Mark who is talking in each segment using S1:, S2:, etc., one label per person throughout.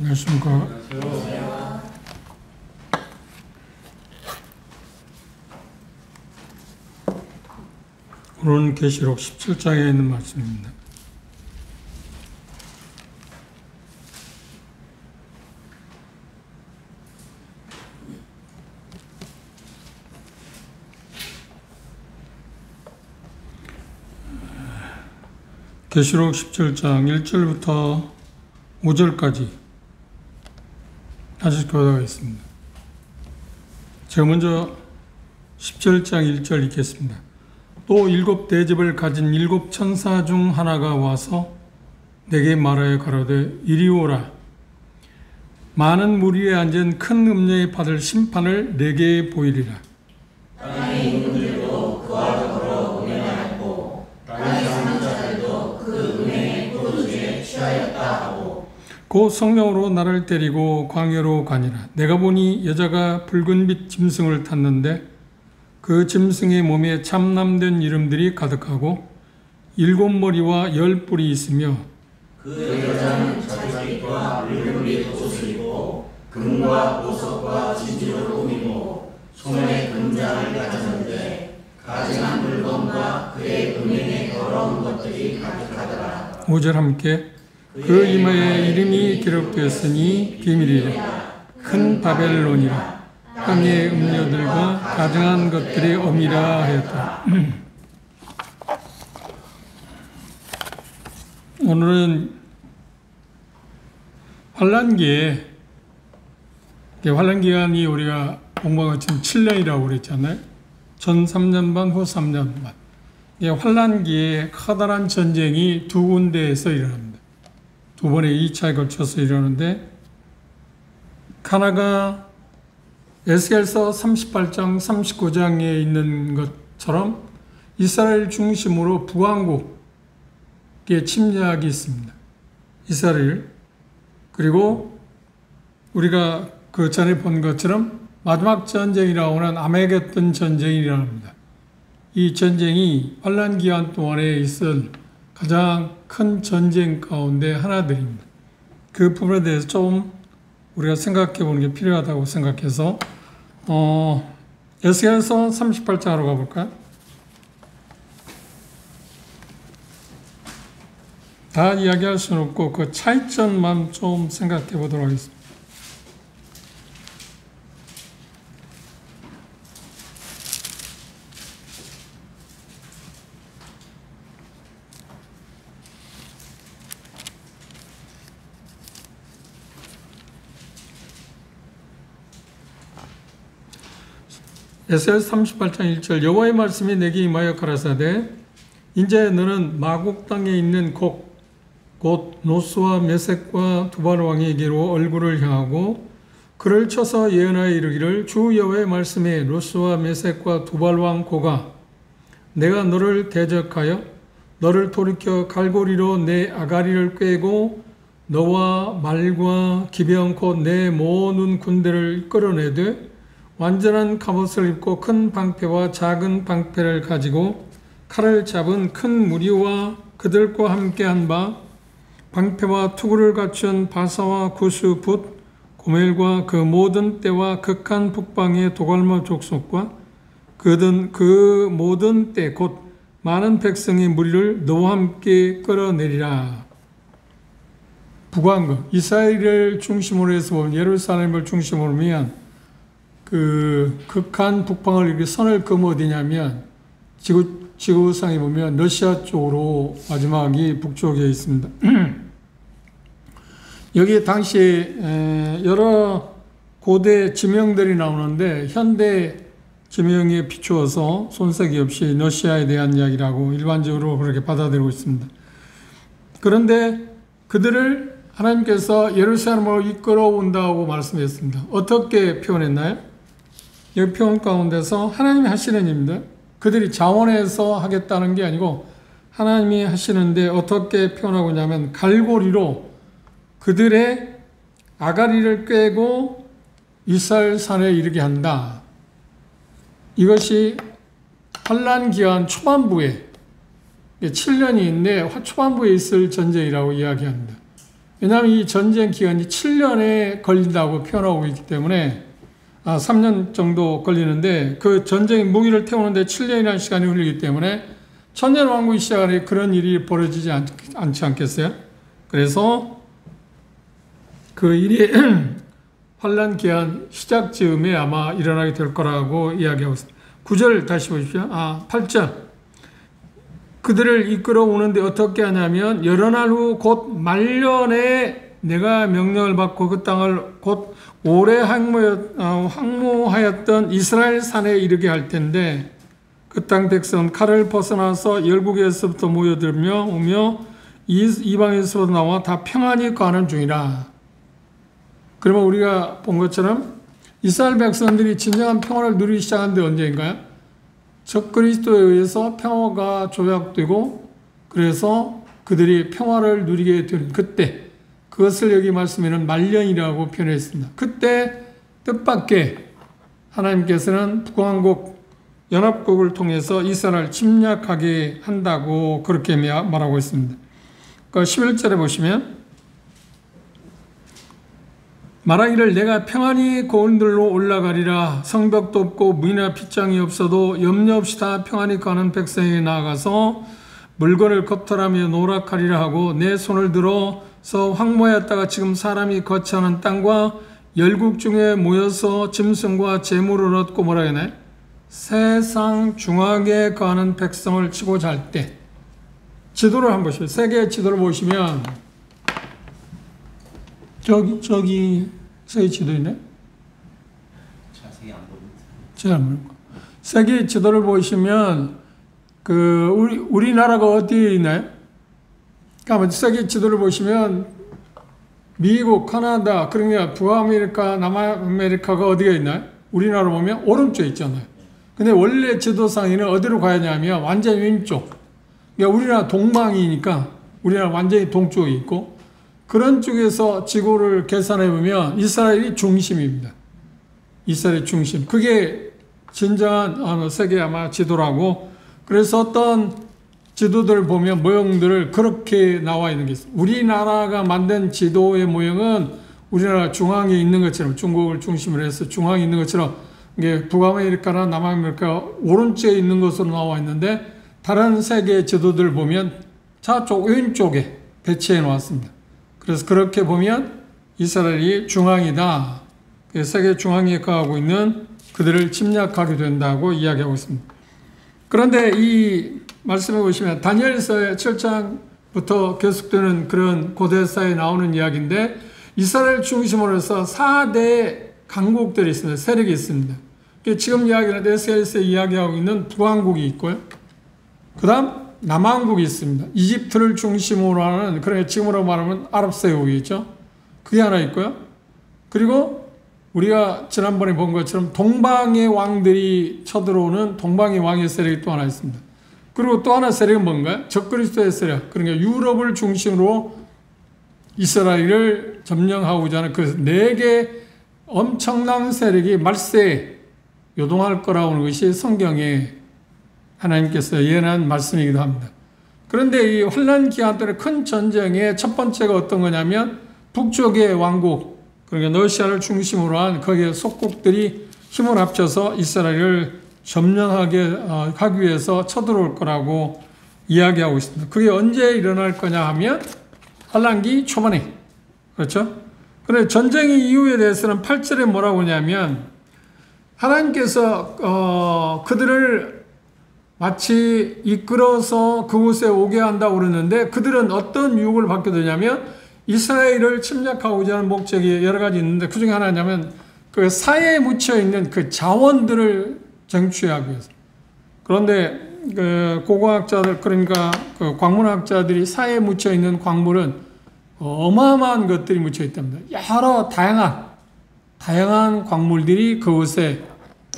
S1: 안녕하십니까. 오늘은 계시록 17장에 있는 말씀입니다. 계시록 17장 1절부터 5절까지 다시 교독하겠습니다. 제가 먼저 17장 1절 읽겠습니다. 또 7 대접을 가진 7 천사 중 하나가 와서 내게 말하여 가로되 이리 오라. 많은 물 위에 앉은 큰 음녀에 받을 심판을 내게 보이리라.
S2: 땅에 있는 들도 그와 더불어 음행하였고 땅에 사는 자들도 그 음행의 포도주에 취하였다 하고
S1: 곧 성령으로 나를 때리고 광야로 가니라. 내가 보니 여자가 붉은빛 짐승을 탔는데 그 짐승의 몸에 참남된 이름들이 가득하고 7 머리와 10 뿔이 있으며
S2: 그 여자는 자주빛과 붉은빛 옷을 입고 금과 보석과 진주를 꾸미고 손에 금장을 가졌는데 가증한 물건과 그의 음행에 더러운 것들이 가득하더라.
S1: 5절 함께 그 이마에 이름이 기록되었으니 비밀이라. 큰 바벨론이라. 땅의 음녀들과 가증한 것들의 어미라 하였다. 오늘은 환란기에 환란기간이 우리가 공부한 것처럼 7년이라고 그랬잖아요. 전 3년 반, 후 3년 반. 환란기에 커다란 전쟁이 2군데에서 일어납니다. 2번의 2차에 걸쳐서 일어나는데 하나가 에스겔서 38장, 39장에 있는 것처럼 이스라엘 중심으로 북왕국의 침략이 있습니다. 이스라엘. 그리고 우리가 그 전에 본 것처럼 마지막 전쟁이라고 하는 아메게돈 전쟁이 일어납니다. 이 전쟁이 환란 기간 동안에 있을 가장 큰 전쟁 가운데 하나들입니다. 그 부분에 대해서 좀 우리가 생각해 보는 게 필요하다고 생각해서 에스겔서 38장으로 가볼까요? 다 이야기할 수는 없고 그 차이점만 좀 생각해 보도록 하겠습니다. 에스겔 38장 1절 여호와의 말씀이 내게 임하여 가라사대 이제 너는 마국 땅에 있는 곧 노스와 메섹과 두발 왕에게로 얼굴을 향하고 그를 쳐서 예언하여 이르기를 주 여호와의 말씀에 노스와 메섹과 두발 왕 고가 내가 너를 대적하여 너를 돌이켜 갈고리로 내 아가리를 꿰고 너와 말과 기병 곧 내 모든 군대를 끌어내되 완전한 갑옷을 입고 큰 방패와 작은 방패를 가지고 칼을 잡은 큰 무리와 그들과 함께한 바 방패와 투구를 갖춘 바사와 구스 붓 고멜과 그 모든 떼와 극한 북방의 도갈마 족속과 그 모든 떼 곧 많은 백성의 무리를 너와 함께 끌어내리라. 북왕국 이스라엘을 중심으로 해서 보면 예루살렘을 중심으로 하면 그 극한 북방을 이렇게 선을 그으면 어디냐면 지구상에 보면 러시아 쪽으로 마지막이 북쪽에 있습니다. 여기에 당시에 여러 고대 지명들이 나오는데 현대 지명에 비추어서 손색이 없이 러시아에 대한 이야기라고 일반적으로 그렇게 받아들이고 있습니다. 그런데 그들을 하나님께서 예루살렘으로 이끌어온다고 말씀했습니다. 어떻게 표현했나요? 여기 표현 가운데서 하나님이 하시는 일입니다. 그들이 자원해서 하겠다는 게 아니고 하나님이 하시는데 어떻게 표현하고 있냐면 갈고리로 그들의 아가리를 꿰고 이스라엘 산에 이르게 한다. 이것이 환란 기간 초반부에 7년이 있는데 초반부에 있을 전쟁이라고 이야기합니다. 왜냐하면 이 전쟁 기간이 7년에 걸린다고 표현하고 있기 때문에 3년 정도 걸리는데 그 전쟁 무기를 태우는데 7년이라는 시간이 흘리기 때문에 천년왕국이 시작하니 그런 일이 벌어지지 않지 않겠어요? 그래서 그 일이 환란 기한 시작 즈음에 아마 일어나게 될 거라고 이야기하고 있습니다. 9절 다시 보십시오. 8절. 그들을 이끌어 오는데 어떻게 하냐면 여러 날 후 곧 말년에 내가 명령을 받고 그 땅을 곧 오래 항모하였던 이스라엘 산에 이르게 할 텐데 그 땅 백성은 칼을 벗어나서 열국에서부터 모여들며 오며 이방에서부터 나와 다 평안히 거하는 중이라. 그러면 우리가 본 것처럼 이스라엘 백성들이 진정한 평화를 누리기 시작한 데 언제인가요? 적그리스도에 의해서 평화가 조약되고 그래서 그들이 평화를 누리게 된 그때, 그것을 여기 말씀에는 말년이라고 표현했습니다. 그때 뜻밖의 하나님께서는 북왕국 연합국을 통해서 이스라엘을 침략하게 한다고 그렇게 말하고 있습니다. 11절에 보시면 말하기를 내가 평안히 고운들로 올라가리라. 성벽도 없고 문이나 빗장이 없어도 염려 없이 다 평안히 가는 백성에게 나아가서 물건을 겁탈하며 노락하리라 하고 내 손을 들어서 황무하였다가 지금 사람이 거처하는 땅과 열국 중에 모여서 짐승과 재물을 얻고 뭐라 하네? 세상 중앙에 거하는 백성을 치고 잘 때. 지도를 한번 보시면 세계 지도를 보시면 저기 세계 지도 있네?
S2: 자세히 안 보입니다.
S1: 잘 모르고. 세계 지도를 보시면 우리나라가 어디에 있나요? 그러니까 세계 지도를 보시면 미국, 카나다, 그러니까 북아메리카, 남아메리카가 어디가 있나요? 우리나라 보면 오른쪽에 있잖아요. 근데 원래 지도상에는 어디로 가야 하냐면 완전 왼쪽. 그러니까 우리나라 동방이니까 우리나라 완전히 동쪽에 있고 그런 쪽에서 지구를 계산해 보면 이스라엘이 중심입니다. 이스라엘이 중심. 그게 진정한 세계 아마 지도라고. 그래서 어떤 지도들을 보면 모형들을 그렇게 나와 있는 게 있어요. 우리나라가 만든 지도의 모형은 우리나라 중앙에 있는 것처럼 중국을 중심으로 해서 중앙에 있는 것처럼 이게 북아메리카나 남아메리카 오른쪽에 있는 것으로 나와 있는데 다른 세계 지도들을 보면 저쪽 왼쪽에 배치해 놓았습니다. 그래서 그렇게 보면 이스라엘이 중앙이다. 세계 중앙에 거하고 있는 그들을 침략하게 된다고 이야기하고 있습니다. 그런데 이 말씀해 보시면 다니엘서의 7장부터 계속되는 그런 고대사에 나오는 이야기인데 이스라엘 중심으로 해서 4대 강국들이 있습니다. 세력이 있습니다. 지금 이야기는 에스겔에서 이야기하고 있는 북왕국이 있고요. 그 다음 남왕국이 있습니다. 이집트를 중심으로 하는, 그러니까 지금으로 말하면 아랍세국이죠. 그게 하나 있고요. 그리고 우리가 지난번에 본 것처럼 동방의 왕들이 쳐들어오는 동방의 왕의 세력이 또 하나 있습니다. 그리고 또 하나 세력은 뭔가요? 적그리스도의 세력. 그러니까 유럽을 중심으로 이스라엘을 점령하고자 하는 그 4개 엄청난 세력이 말세에 요동할 거라고 하는 것이 성경에 하나님께서 예언한 말씀이기도 합니다. 그런데 이 환란 기간 동안 큰 전쟁의 첫 번째가 어떤 거냐면 북쪽의 왕국, 그러니까 러시아를 중심으로 한 거기에 속국들이 힘을 합쳐서 이스라엘을 점령하게 하기 위해서 쳐들어올 거라고 이야기하고 있습니다. 그게 언제 일어날 거냐 하면 환란기 초반에. 그렇죠? 그런데 전쟁 이후에 대해서는 8절에 뭐라고 하냐면 하나님께서 그들을 마치 이끌어서 그곳에 오게 한다고 그러는데 그들은 어떤 유혹을 받게 되냐면 이스라엘을 침략하고자 하는 목적이 여러 가지 있는데 그 중에 하나냐면 그 사이에 묻혀 있는 그 자원들을 쟁취하기 위해서. 그런데 그 고고학자들, 그러니까 그 광문학자들이 사이에 묻혀 있는 광물은 어마어마한 것들이 묻혀 있답니다. 여러 다양한 광물들이 그곳에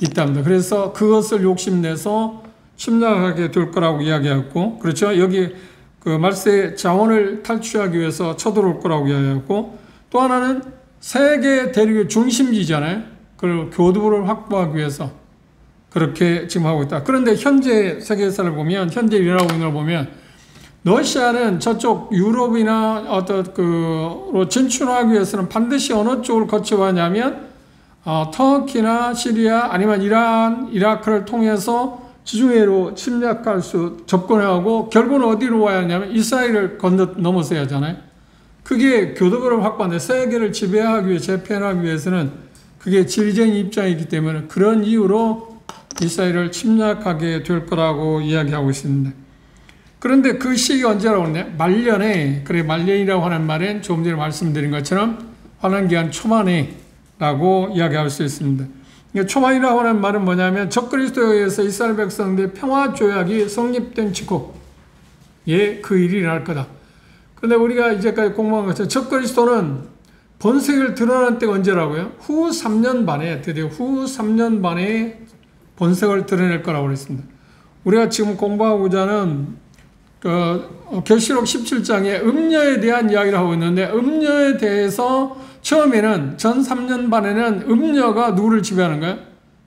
S1: 있답니다. 그래서 그것을 욕심내서 침략하게 될 거라고 이야기했고, 그렇죠? 여기 그 말세 자원을 탈취하기 위해서 쳐들어올 거라고 이야기했고, 또 하나는 세계 대륙의 중심지잖아요. 그걸 교두보를 확보하기 위해서 그렇게 지금 하고 있다. 그런데 현재 세계사를 보면, 현재 일어나고 있는 걸 보면 러시아는 저쪽 유럽이나 어떤 그로 진출하기 위해서는 반드시 어느 쪽을 거쳐가냐면 터키나 시리아 아니면 이란, 이라크를 통해서 지중해로 침략할 수 접근하고 결국은 어디로 와야 하냐면 이스라엘을 넘어서야 하잖아요. 그게 교도부를 확보하는데 세계를 지배하기 위해 재편하기 위해서는 그게 지리적인 입장이기 때문에 그런 이유로 이스라엘을 침략하게 될 거라고 이야기하고 있습니다. 그런데 그 시기가 언제라고 그러냐? 말년에, 그래 말년이라고 하는 말은 조금 전에 말씀드린 것처럼 환난기한 초만에 라고 이야기할 수 있습니다. 초만이라고 하는 말은 뭐냐면 적그리스도에 의해서 이스라엘 백성들의 평화조약이 성립된 직후에 그 일이 일어날 거다. 그런데 우리가 이제까지 공부한 것처럼 적그리스도는 본색을 드러난 때가 언제라고요? 후 3년 반에, 드디어 후 3년 반에 본색을 드러낼 거라고 그랬습니다. 우리가 지금 공부하고자 하는 계시록 17장에 음녀에 대한 이야기를 하고 있는데 음녀에 대해서 처음에는 전 3년 반에는 음녀가 누구를 지배하는 거예요?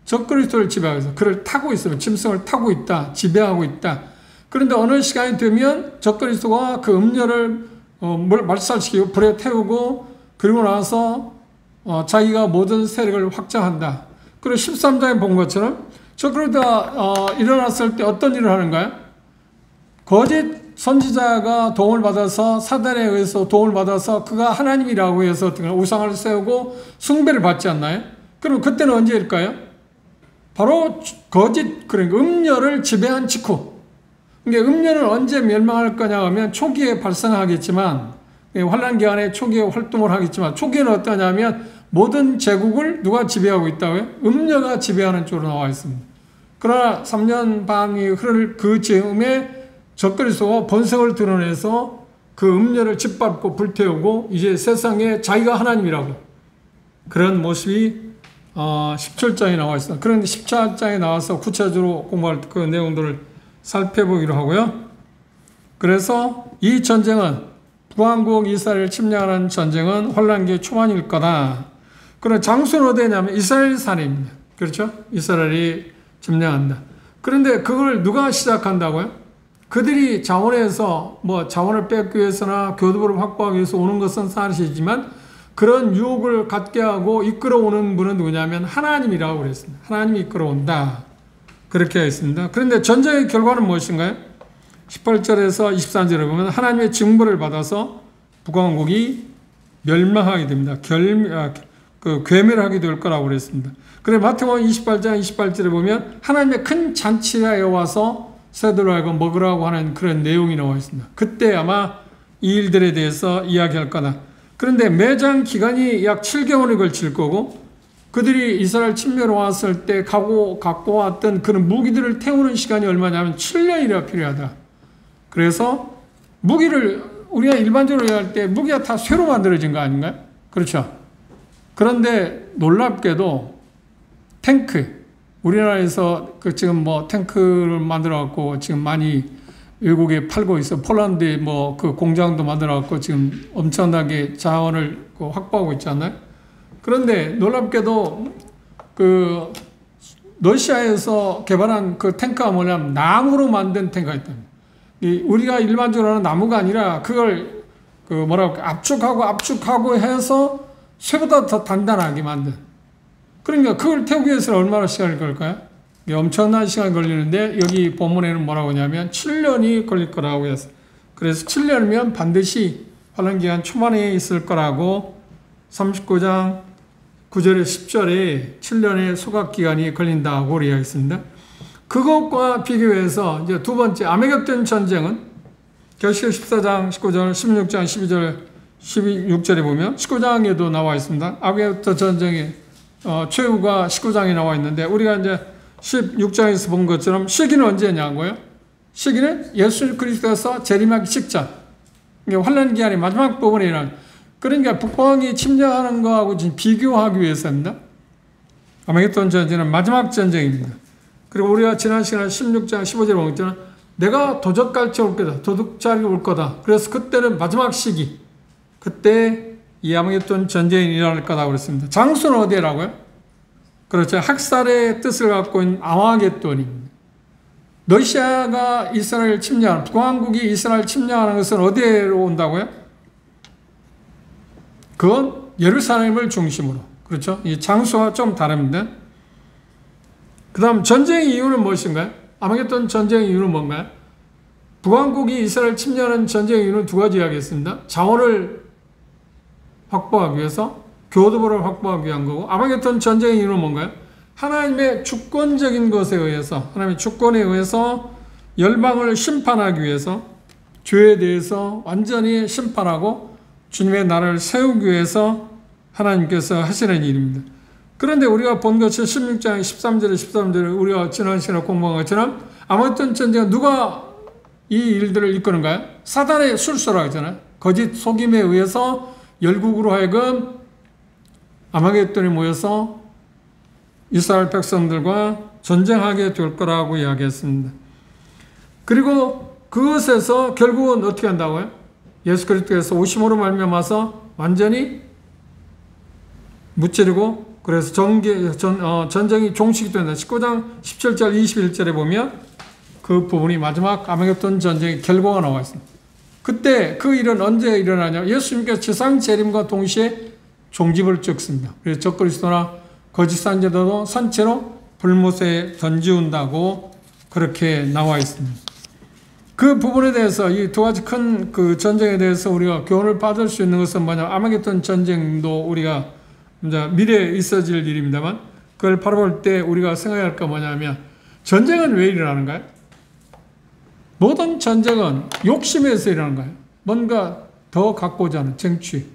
S1: 적그리스도를 지배하고 있어. 그를 타고 있어요. 짐승을 타고 있다. 지배하고 있다. 그런데 어느 시간이 되면 적그리스도가 그 음녀를 말살시키고 불에 태우고 그리고 나서 자기가 모든 세력을 확장한다. 그리고 13장에 본 것처럼 적그리스도가 일어났을 때 어떤 일을 하는가요? 거짓 선지자가 도움을 받아서 사단에 의해서 도움을 받아서 그가 하나님이라고 해서 우상을 세우고 숭배를 받지 않나요? 그럼 그때는 언제일까요? 바로 거짓, 그러니까 음녀를 지배한 직후. 그러니까 음녀는 언제 멸망할 거냐 하면 초기에 발생하겠지만 환난 기간에 초기에 활동을 하겠지만 초기에는 어떠냐면 모든 제국을 누가 지배하고 있다고요? 음녀가 지배하는 쪽으로 나와 있습니다. 그러나 3년 반이 흐를 그 즈음에 적그리스도가 본성을 드러내서 그 음녀를 짓밟고 불태우고 이제 세상에 자기가 하나님이라고 그런 모습이 17장에 나와 있습니다. 그런데 14장에 나와서 구체적으로 공부할 그 내용들을 살펴보기로 하고요. 그래서 이 전쟁은 북왕국 이스라엘을 침략하는 전쟁은 환란기의 초반일 거다. 그런 장소는 어디냐면 이스라엘 산입니다. 그렇죠? 이스라엘이 침략한다. 그런데 그걸 누가 시작한다고요? 그들이 자원에서 자원을 뺏기 위해서나 교도부를 확보하기 위해서 오는 것은 사실이지만 그런 유혹을 갖게 하고 이끌어오는 분은 누구냐면 하나님이라고 그랬습니다. 하나님이 이끌어온다. 그렇게 했습니다. 그런데 전쟁의 결과는 무엇인가요? 18절에서 23절에 보면 하나님의 징벌을 받아서 북왕국이 멸망하게 됩니다. 괴멸하게 될 거라고 그랬습니다. 그래서 마태복음 28장 28절에 보면 하나님의 큰 잔치에 와서 새들로 하여금 먹으라고 하는 그런 내용이 나와 있습니다. 그때 아마 이 일들에 대해서 이야기할 거다. 그런데 매장 기간이 약 7개월이 걸칠 거고 그들이 이스라엘 침략으로 왔을 때 갖고 왔던 그런 무기들을 태우는 시간이 얼마냐면 7년이나 필요하다. 그래서 무기를 우리가 일반적으로 얘기할 때 무기가 다 쇠로 만들어진 거 아닌가요? 그렇죠. 그런데 놀랍게도 탱크, 우리나라에서 지금 탱크를 만들어 갖고 지금 많이 외국에 팔고 있어. 폴란드에 그 공장도 만들어 갖고 지금 엄청나게 자원을 확보하고 있지 않나요? 그런데 놀랍게도 그 러시아에서 개발한 그 탱크가 뭐냐면 나무로 만든 탱크가 있다. 우리가 일반적으로 하는 나무가 아니라 그걸 압축하고 해서 쇠보다 더 단단하게 만든. 그러니까 그걸 태우기 위해서는 얼마나 시간이 걸릴까요? 엄청난 시간이 걸리는데 여기 본문에는 뭐라고 하냐면 7년이 걸릴 거라고 했어요. 그래서 7년이면 반드시 환란기간 초반에 있을 거라고 39장 9절에 10절에 7년의 소각기간이 걸린다고 이야기했습니다. 그것과 비교해서 이제 두 번째 아메겟돈 전쟁은 계시록 14장 19절 16장 12절 16절에 보면 19장에도 나와 있습니다. 아메겟돈 전쟁이 최후가 19장에 나와 있는데 우리가 이제 16장에서 본 것처럼 시기는 언제냐고요? 시기는 예수 그리스도에서 재림하기 직전. 환란 기간의 마지막 부분에 일어난. 그러니까 북왕이 침략하는 거하고 지금 비교하기 위해서입니다. 아메겟돈 전쟁은 마지막 전쟁입니다. 그리고 우리가 지난 시간에 16장 15절에 본 것처럼 내가 도적같이 올 거다. 도둑자리 올 거다. 그래서 그때는 마지막 시기. 그때 이 아메겟돈 전쟁이 일어날 거라고 그랬습니다. 장소는 어디라고요? 그렇죠. 학살의 뜻을 갖고 있는 아마겟돈입니다. 러시아가 이스라엘 침략하는, 북왕국이 이스라엘 침략하는 것은 어디로 온다고요? 그건 예루살렘을 중심으로. 그렇죠? 이 장소가 좀 다릅니다. 그 다음 전쟁의 이유는 무엇인가요? 아마겟돈 전쟁의 이유는 뭔가요? 북왕국이 이스라엘 침략하는 전쟁의 이유는 두 가지 하겠습니다. 자원을 확보하기 위해서, 교두보를 확보하기 위한 거고, 아마겟돈 전쟁의 이유는 뭔가요? 하나님의 주권적인 것에 의해서, 하나님의 주권에 의해서 열방을 심판하기 위해서, 죄에 대해서 완전히 심판하고 주님의 나라를 세우기 위해서 하나님께서 하시는 일입니다. 그런데 우리가 본 것처럼 16장 13절에 우리가 지난 시간에 공부한 것처럼 아마겟돈 전쟁은 누가 이 일들을 이끄는가요? 사단의 술수라고 하잖아요. 거짓 속임에 의해서 열국으로 하여금 아마겟돈에 모여서 이스라엘 백성들과 전쟁하게 될 거라고 이야기했습니다. 그리고 그것에서 결국은 어떻게 한다고요? 예수 그리스도께서 오심으로 말미암아서 완전히 무찌르고, 그래서 전쟁이 종식이 된다. 19장 17절 21절에 보면 그 부분이 마지막 아마겟돈 전쟁의 결과가 나와 있습니다. 그때 그 일은 언제 일어나냐? 예수님께서 지상 재림과 동시에 종집을 찍습니다. 그래서 적그리스도나 거짓 선지자도 선체로 불못에 던지운다고 그렇게 나와 있습니다. 그 부분에 대해서 이 두 가지 큰 그 전쟁에 대해서 우리가 교훈을 받을 수 있는 것은 뭐냐? 아마겟돈 전쟁도 우리가 이제 미래에 있어질 일입니다만, 그걸 바라볼 때 우리가 생각해야 할 거 뭐냐면, 전쟁은 왜 일어나는가요? 모든 전쟁은 욕심에서 일어나는 거예요. 뭔가 더 갖고자 하는 쟁취.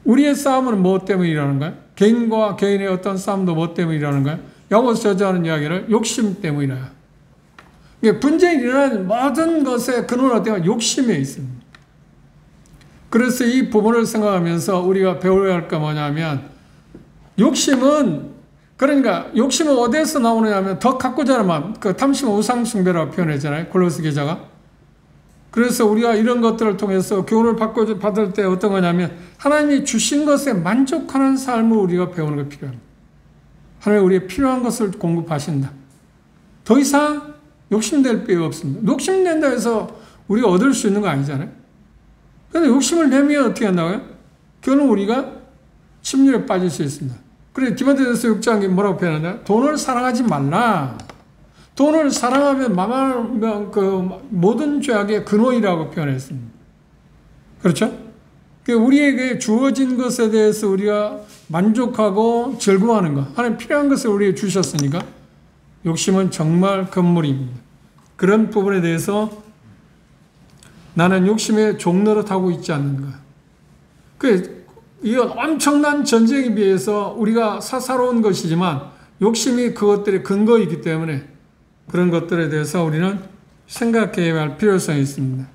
S1: 우리의 싸움은 무엇 때문에 일어나는가요? 개인과 개인의 어떤 싸움도 무엇 때문에 일어나는가요? 야고보서 저자하는 이야기를 욕심 때문이라요. 분쟁이 일어나는 모든 것의 근원은 어때요? 욕심에 있습니다. 그래서 이 부분을 생각하면서 우리가 배워야 할 거 뭐냐면, 욕심은 어디에서 나오느냐 하면 더 갖고자 하는 마음, 그 탐심은 우상숭배라고 표현했잖아요. 골로새 기자가. 그래서 우리가 이런 것들을 통해서 교훈을 받을 때 어떤 거냐면, 하나님이 주신 것에 만족하는 삶을 우리가 배우는 게 필요합니다. 하나님 우리의 필요한 것을 공급하신다. 더 이상 욕심낼 필요 없습니다. 욕심낸다 해서 우리가 얻을 수 있는 거 아니잖아요. 그런데 욕심을 내면 어떻게 한다고요? 결국 우리가 침륜에 빠질 수 있습니다. 그래, 디모데전서 6장에 뭐라고 표현하냐? 돈을 사랑하지 말라. 돈을 사랑하면 그 모든 죄악의 근원이라고 표현했습니다. 그렇죠? 우리에게 주어진 것에 대해서 우리가 만족하고 즐거워하는 것, 하나님 필요한 것을 우리에게 주셨으니까 욕심은 정말 금물입니다. 그런 부분에 대해서 나는 욕심의 종노릇하고 있지 않는가. 이건 엄청난 전쟁에 비해서 우리가 사사로운 것이지만 욕심이 그것들의 근거이기 때문에 그런 것들에 대해서 우리는 생각해야 할 필요성이 있습니다.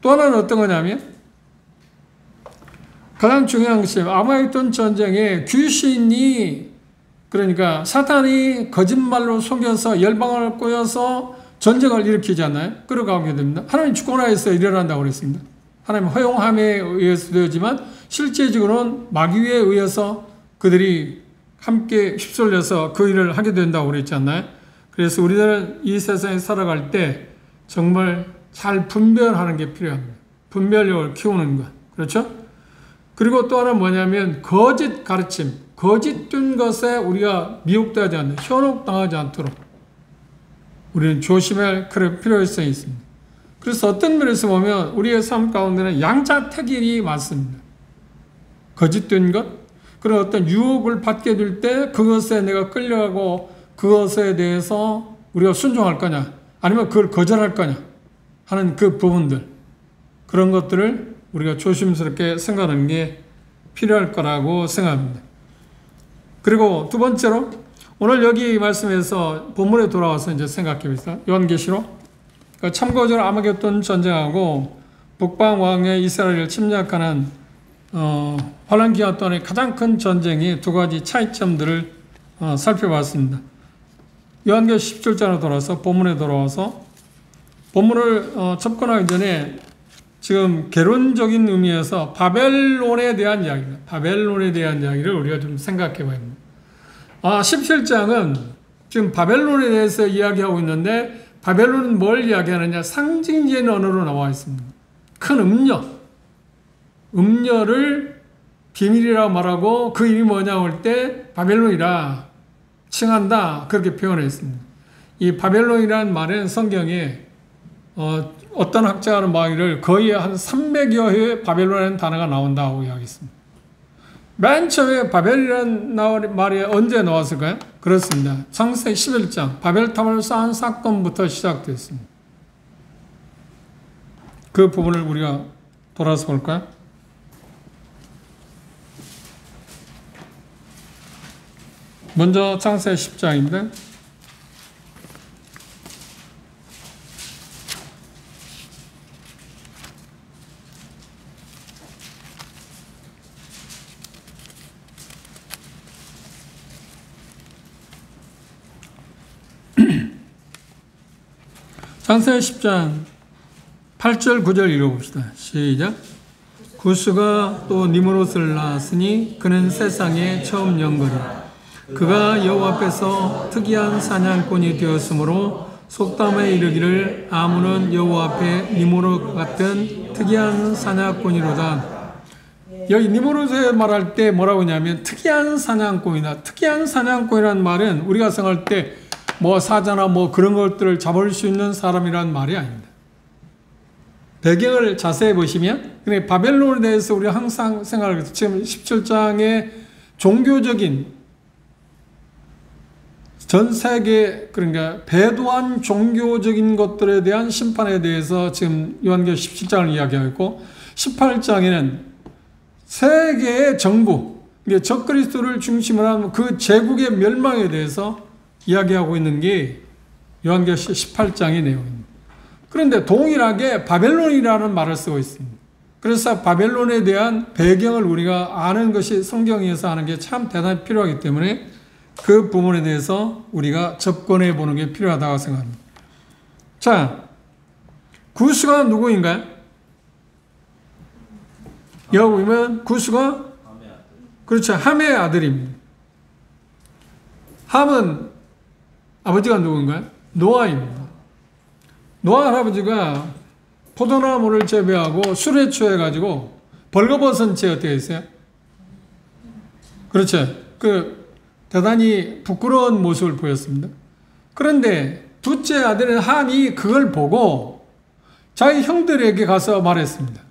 S1: 또 하나는 어떤 거냐면, 가장 중요한 것이 아마겟돈 전쟁에 귀신이, 그러니까 사탄이 거짓말로 속여서 열방을 꼬여서 전쟁을 일으키잖아요. 끌어가게 됩니다. 하나님 주권하에서 일어난다고 그랬습니다. 하나님 허용함에 의해서 되지만 실제적으로는 마귀에 의해서 그들이 함께 휩쓸려서 그 일을 하게 된다고 그랬잖아요. 그래서 우리들은 이 세상에 살아갈 때 정말 잘 분별하는 게 필요합니다. 분별력을 키우는 것. 그렇죠? 그리고 또 하나는 뭐냐면 거짓 가르침, 거짓된 것에 우리가 미혹되지 않는, 현혹당하지 않도록 우리는 조심할 그런 필요성이 있습니다. 그래서 어떤 면에서 보면 우리의 삶 가운데는 양자택일이 많습니다. 거짓된 것, 그런 어떤 유혹을 받게 될 때 그것에 내가 끌려가고 그것에 대해서 우리가 순종할 거냐, 아니면 그걸 거절할 거냐 하는 그 부분들, 그런 것들을 우리가 조심스럽게 생각하는 게 필요할 거라고 생각합니다. 그리고 두 번째로 오늘 여기 말씀에서 본문에 돌아와서 이제 생각해 봅시다. 요한계시록. 참고적으로 아마겟돈 전쟁하고 북방 왕의 이스라엘을 침략하는 환란 기간 동안의 가장 큰 전쟁이 두 가지 차이점들을 살펴봤습니다. 요한계시록 17장으로 돌아와서 본문에 돌아와서 본문을 접근하기 전에 지금 개론적인 의미에서 바벨론에 대한 이야기입니다. 바벨론에 대한 이야기를 우리가 좀 생각해 봐야 합니다. 17장은 지금 바벨론에 대해서 이야기하고 있는데 바벨론은 뭘 이야기하느냐? 상징적인 언어로 나와 있습니다. 큰 음녀를 비밀이라고 말하고 그 이름이 뭐냐고 할 때 바벨론이라 칭한다 그렇게 표현했습니다. 이 바벨론이라는 말은 성경에 어떤 학자는 말을 거의 한 300여 회 바벨론이라는 단어가 나온다고 이야기했습니다. 맨 처음에 바벨이라는 말이 언제 나왔을까요? 그렇습니다. 창세기 11장 바벨탑을 쌓은 사건부터 시작됐습니다. 그 부분을 우리가 돌아서 볼까요? 먼저 창세기 10장입니다. 창세기 10장 8절 9절 읽어봅시다. 시작. 구스가 또 니므롯을 낳았으니 그는 세상에 처음 연거리라. 그가 여호와 앞에서 특이한 사냥꾼이 되었으므로 속담에 이르기를 아무는 여호와 앞에 니므롯 같은 특이한 사냥꾼이로다. 여기 니므롯에 말할 때 뭐라고 하냐면 특이한 사냥꾼이다. 특이한 사냥꾼이라는 말은 우리가 생각할 때 뭐 사자나 뭐 그런 것들을 잡을 수 있는 사람이라는 말이 아닙니다. 배경을 자세히 보시면 근데 바벨론에 대해서 우리가 항상 생각을 해서 지금 17장의 종교적인 전 세계 그러니까 배도한 종교적인 것들에 대한 심판에 대해서 지금 요한계시록 17장을 이야기하고 있고 18장에는 세계의 정부 적그리스도를 중심으로 한 그 제국의 멸망에 대해서 이야기하고 있는 게 요한계시록 18장의 내용입니다. 그런데 동일하게 바벨론이라는 말을 쓰고 있습니다. 그래서 바벨론에 대한 배경을 우리가 아는 것이 성경에서 아는 게 참 대단히 필요하기 때문에 그 부분에 대해서 우리가 접근해 보는 게 필요하다고 생각합니다. 자, 구스가 누구인가요? 여기 보면 구스가 그렇죠. 함의 아들입니다. 함은 아버지가 누군가요? 노아입니다. 노아 할아버지가 포도나무를 재배하고 술에 취해가지고 벌거벗은 채 어떻게 했어요? 그렇죠. 대단히 부끄러운 모습을 보였습니다. 그런데 둘째 아들인 함이 그걸 보고 자기 형들에게 가서 말했습니다.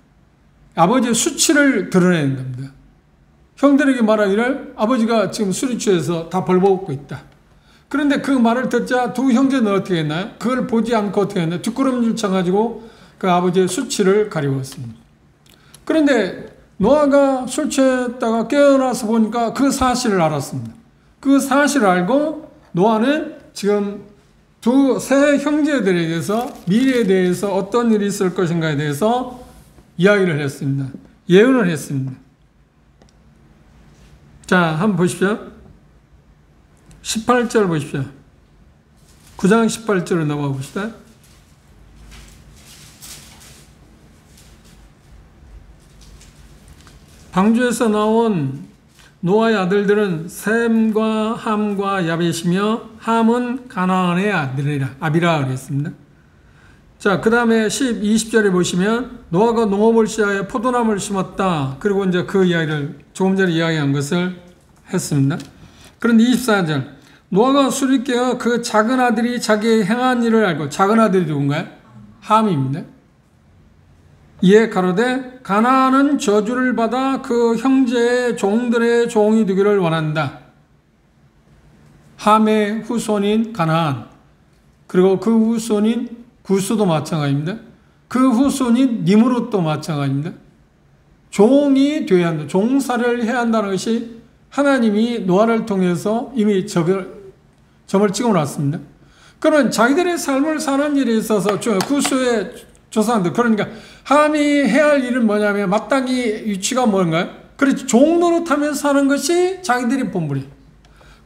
S1: 아버지의 수치를 드러내는 겁니다. 형들에게 말하기를 아버지가 지금 술이 취해서 다 벌거벗고 있다. 그런데 그 말을 듣자 두 형제는 어떻게 했나요? 그걸 보지 않고 어떻게 했나요? 뒷걸음질 쳐가지고 그 아버지의 수치를 가리웠습니다. 그런데 노아가 술 취했다가 깨어나서 보니까 그 사실을 알았습니다. 그 사실을 알고 노아는 지금 세 형제들에 대해서 미래에 대해서 어떤 일이 있을 것인가에 대해서 이야기를 했습니다. 예언을 했습니다. 자, 한번 보십시오. 18절 보십시오. 9장 18절로 넘어가 봅시다. 방주에서 나온 노아의 아들들은 셈과 함과 야벳이며 함은 가나안의 아들이라 아비라 그랬습니다. 자, 그 다음에 20절에 보시면 노아가 농업을 시작해 포도나무를 심었다. 그리고 이제 그 이야기를 조금 전에 이야기한 것을 했습니다. 그런데 24절 노아가 술이 깨어 그 작은 아들이 자기의 행한 일을 알고 작은 아들이 누군가요? 함입니다. 이에 가로되 가나안은 저주를 받아 그 형제의 종들의 종이 되기를 원한다. 함의 후손인 가나안 그리고 그 후손인 구스도 마찬가지입니다. 그 후손인 니므롯도 마찬가지입니다. 종이 되어야 한다. 종살이를 해야 한다는 것이 하나님이 노아를 통해서 이미 점을 찍어놨습니다. 그러면 자기들의 삶을 사는 일에 있어서 구스의 조상들 그러니까 함이 해야 할 일은 뭐냐면 마땅히 위치가 뭔가요? 그렇지 종 노릇하면서 사는 것이 자기들의 본분이에요.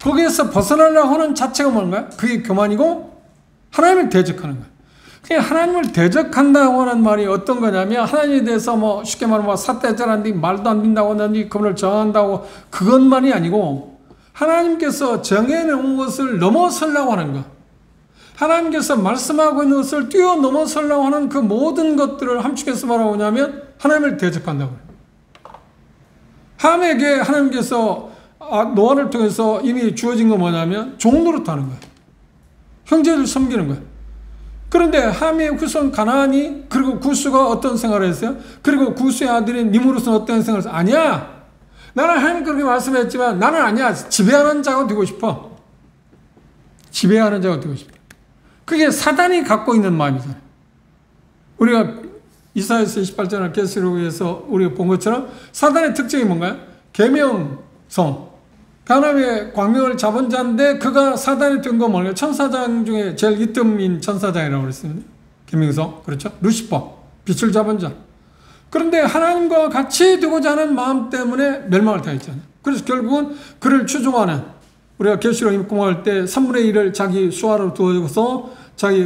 S1: 거기에서 벗어나려고 하는 자체가 뭔가요? 그게 교만이고 하나님을 대적하는 거예요. 그냥 하나님을 대적한다고 하는 말이 어떤 거냐면 하나님에 대해서 뭐 쉽게 말하면 삿대질한다니 말도 안 된다고 하는지 그분을 정한다고 그것만이 아니고 하나님께서 정해놓은 것을 넘어서려고 하는 것, 하나님께서 말씀하고 있는 것을 뛰어넘어서려고 하는 그 모든 것들을 함축해서 뭐라고 하냐면 하나님을 대적한다고 해요. 함에게 하나님께서 노아를 통해서 이미 주어진 건 뭐냐면 종노릇 하는 거예요. 형제를 섬기는 거예요. 그런데 함의 후손 가나안이, 그리고 구스가 어떤 생활을 했어요? 그리고 구스의 아들인 니므롯은 어떤 생활을 했어요? 아니야. 나는 하나님 그렇게 말씀했지만 나는 아니야. 지배하는 자가 되고 싶어. 지배하는 자가 되고 싶어. 그게 사단이 갖고 있는 마음이잖아요. 우리가 이사야서 28장을 계시록에서 우리가 본 것처럼 사단의 특징이 뭔가요? 계명성. 하나님의 광명을 잡은 자인데 그가 사단이 된 건 뭐예요? 천사장 중에 제일 이뜸인 천사장이라고 그랬습니다. 계명성. 그렇죠? 루시퍼. 빛을 잡은 자. 그런데 하나님과 같이 되고자 하는 마음 때문에 멸망을 당했잖아요. 그래서 결국은 그를 추종하는, 우리가 계시록 입공할 때 3분의 1을 자기 수하로 두어서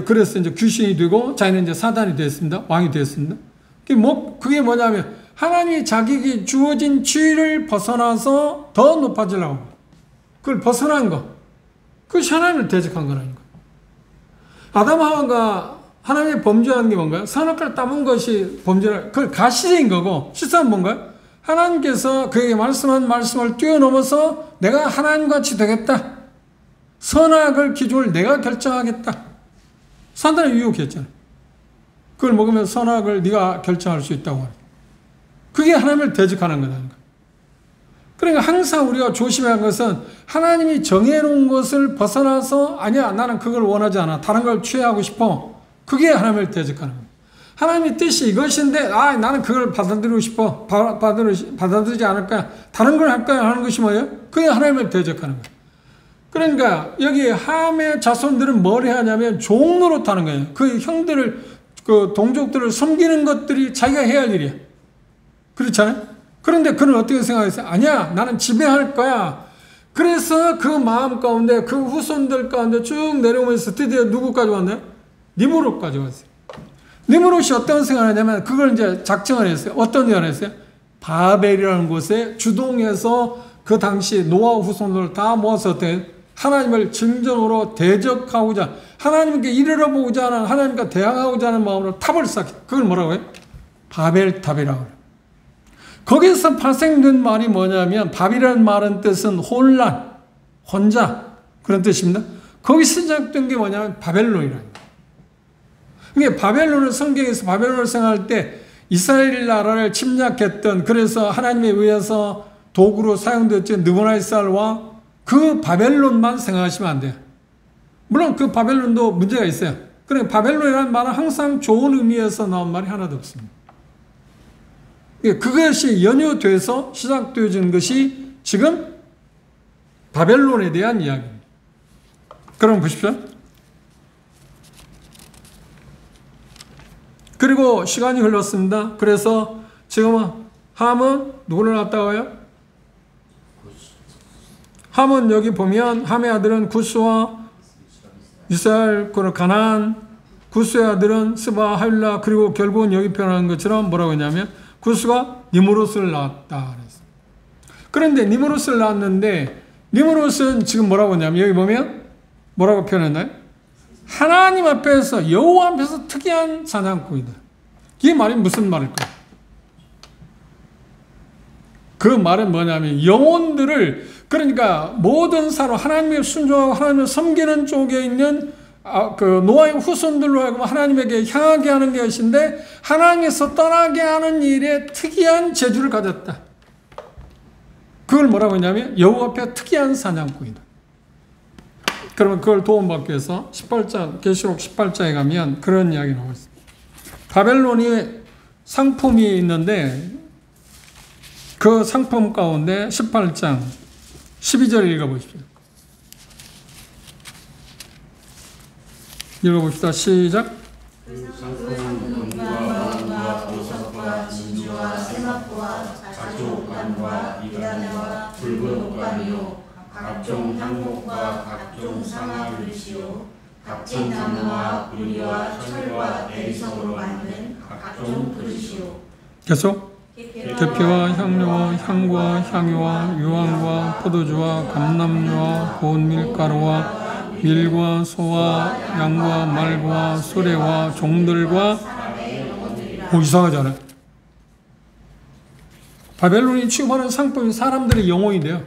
S1: 그래서 이제 귀신이 되고 자기는 이제 사단이 되었습니다. 왕이 되었습니다. 그게 뭐냐면 하나님이 자기에게 주어진 지위를 벗어나서 더 높아지려고 합니다. 그걸 벗어난 거. 그것이 하나님을 대적한 거라는 거예요. 아담 하와가 하나님의 범죄한 게 뭔가요? 선악과를 따먹은 것이 범죄라. 그걸 가시인 거고, 실상은 뭔가요? 하나님께서 그에게 말씀한 말씀을 뛰어넘어서 내가 하나님같이 되겠다. 선악을 기준을 내가 결정하겠다. 사단이 유혹했잖아요. 그걸 먹으면 선악을 네가 결정할 수 있다고 하는. 그게 하나님을 대적하는 거라는 거예요. 그러니까 항상 우리가 조심해야 하는 것은 하나님이 정해놓은 것을 벗어나서 아니야 나는 그걸 원하지 않아. 다른 걸 취하고 싶어. 그게 하나님을 대적하는 거예요. 하나님의 뜻이 이것인데 나는 그걸 받아들이고 싶어. 받아들이지 않을 거야. 다른 걸 할 거야 하는 것이 뭐예요? 그게 하나님을 대적하는 거예요. 그러니까 여기 함의 자손들은 뭘 해야 하냐면 종노릇 하는 거예요. 그 형들을, 그 동족들을 섬기는 것들이 자기가 해야 할 일이야. 그렇잖아요? 그런데 그는 어떻게 생각했어요? 아니야, 나는 지배할 거야. 그래서 그 마음 가운데, 그 후손들 가운데 쭉 내려오면서 드디어 누구까지 왔나요? 니므롯까지 왔어요. 니므롯이 어떤 생각을 하냐면 그걸 이제 작정을 했어요. 어떤 일을 했어요? 바벨이라는 곳에 주동해서 그 당시 노아 후손들을 다 모아서 하나님을 진정으로 대적하고자, 하나님께 이르러보고자 하는, 하나님과 대항하고자 하는 마음으로 탑을 쌓기. 그걸 뭐라고 해요? 바벨탑이라고 해요. 거기서 발생된 말이 뭐냐면, 밥이라는 말은 뜻은 혼란, 혼자, 그런 뜻입니다. 거기 시작된 게 뭐냐면 바벨론이라는 거예요. 그러니까 바벨론을, 성경에서 바벨론을 생각할 때 이스라엘 나라를 침략했던, 그래서 하나님에 의해서 도구로 사용되었던 느부갓네살과 그 바벨론만 생각하시면 안 돼요. 물론 그 바벨론도 문제가 있어요. 그러니까 바벨론이라는 말은 항상 좋은 의미에서 나온 말이 하나도 없습니다. 그것이 연유돼서 시작되어진 것이 지금 바벨론에 대한 이야기입니다. 그럼 보십시오. 그리고 시간이 흘렀습니다. 그래서 지금 함은 누구를 낳았다고요? 함은 여기 보면 함의 아들은 구스와 이스라엘, 가나안, 구스의 아들은 스바, 하윌라, 그리고 결국은 여기 표현하는 것처럼 뭐라고 했냐면 구스가 니므롯을 낳았다. 그런데 니므롯을 낳았는데 니므롯은 지금 뭐라고 했냐면 여기 보면 뭐라고 표현했나요? 하나님 앞에서, 여호와 앞에서 특이한 사냥꾼이다. 이 말이 무슨 말일까요? 그 말은 뭐냐면 영혼들을, 그러니까 모든 사람, 하나님의 순종하고 하나님을 섬기는 쪽에 있는 그 노아의 후손들로 하여금 하나님에게 향하게 하는 것인데 하나님에서 떠나게 하는 일에 특이한 재주를 가졌다. 그걸 뭐라고 했냐면 여호와 앞에 특이한 사냥꾼이다. 그러면 그걸 도움받기 위해서 18장, 계시록 18장에 가면 그런 이야기 나오고 있습니다. 바벨론이 상품이 있는데 그 상품 가운데 18장 12절 읽어보십시오. 읽어봅시다. 시작.
S2: 그 상품은 금과 보석과 진주와 세마포와 자주 옷감과 이단과 붉은 옷감이요 각종 향목과 각종 상아들이시요 값진 나무와 구리와 철과 대리석으로 만든 각종 그릇이요.
S1: 계속. 계피와 향료와 향과 향유와 유황과 포도주와 감람류와 고운 밀가루와 밀과 소와 양과 말과 수레와 종들과 이상하잖아요. 바벨론이 취급하는 상품이 사람들의 영혼이 돼요.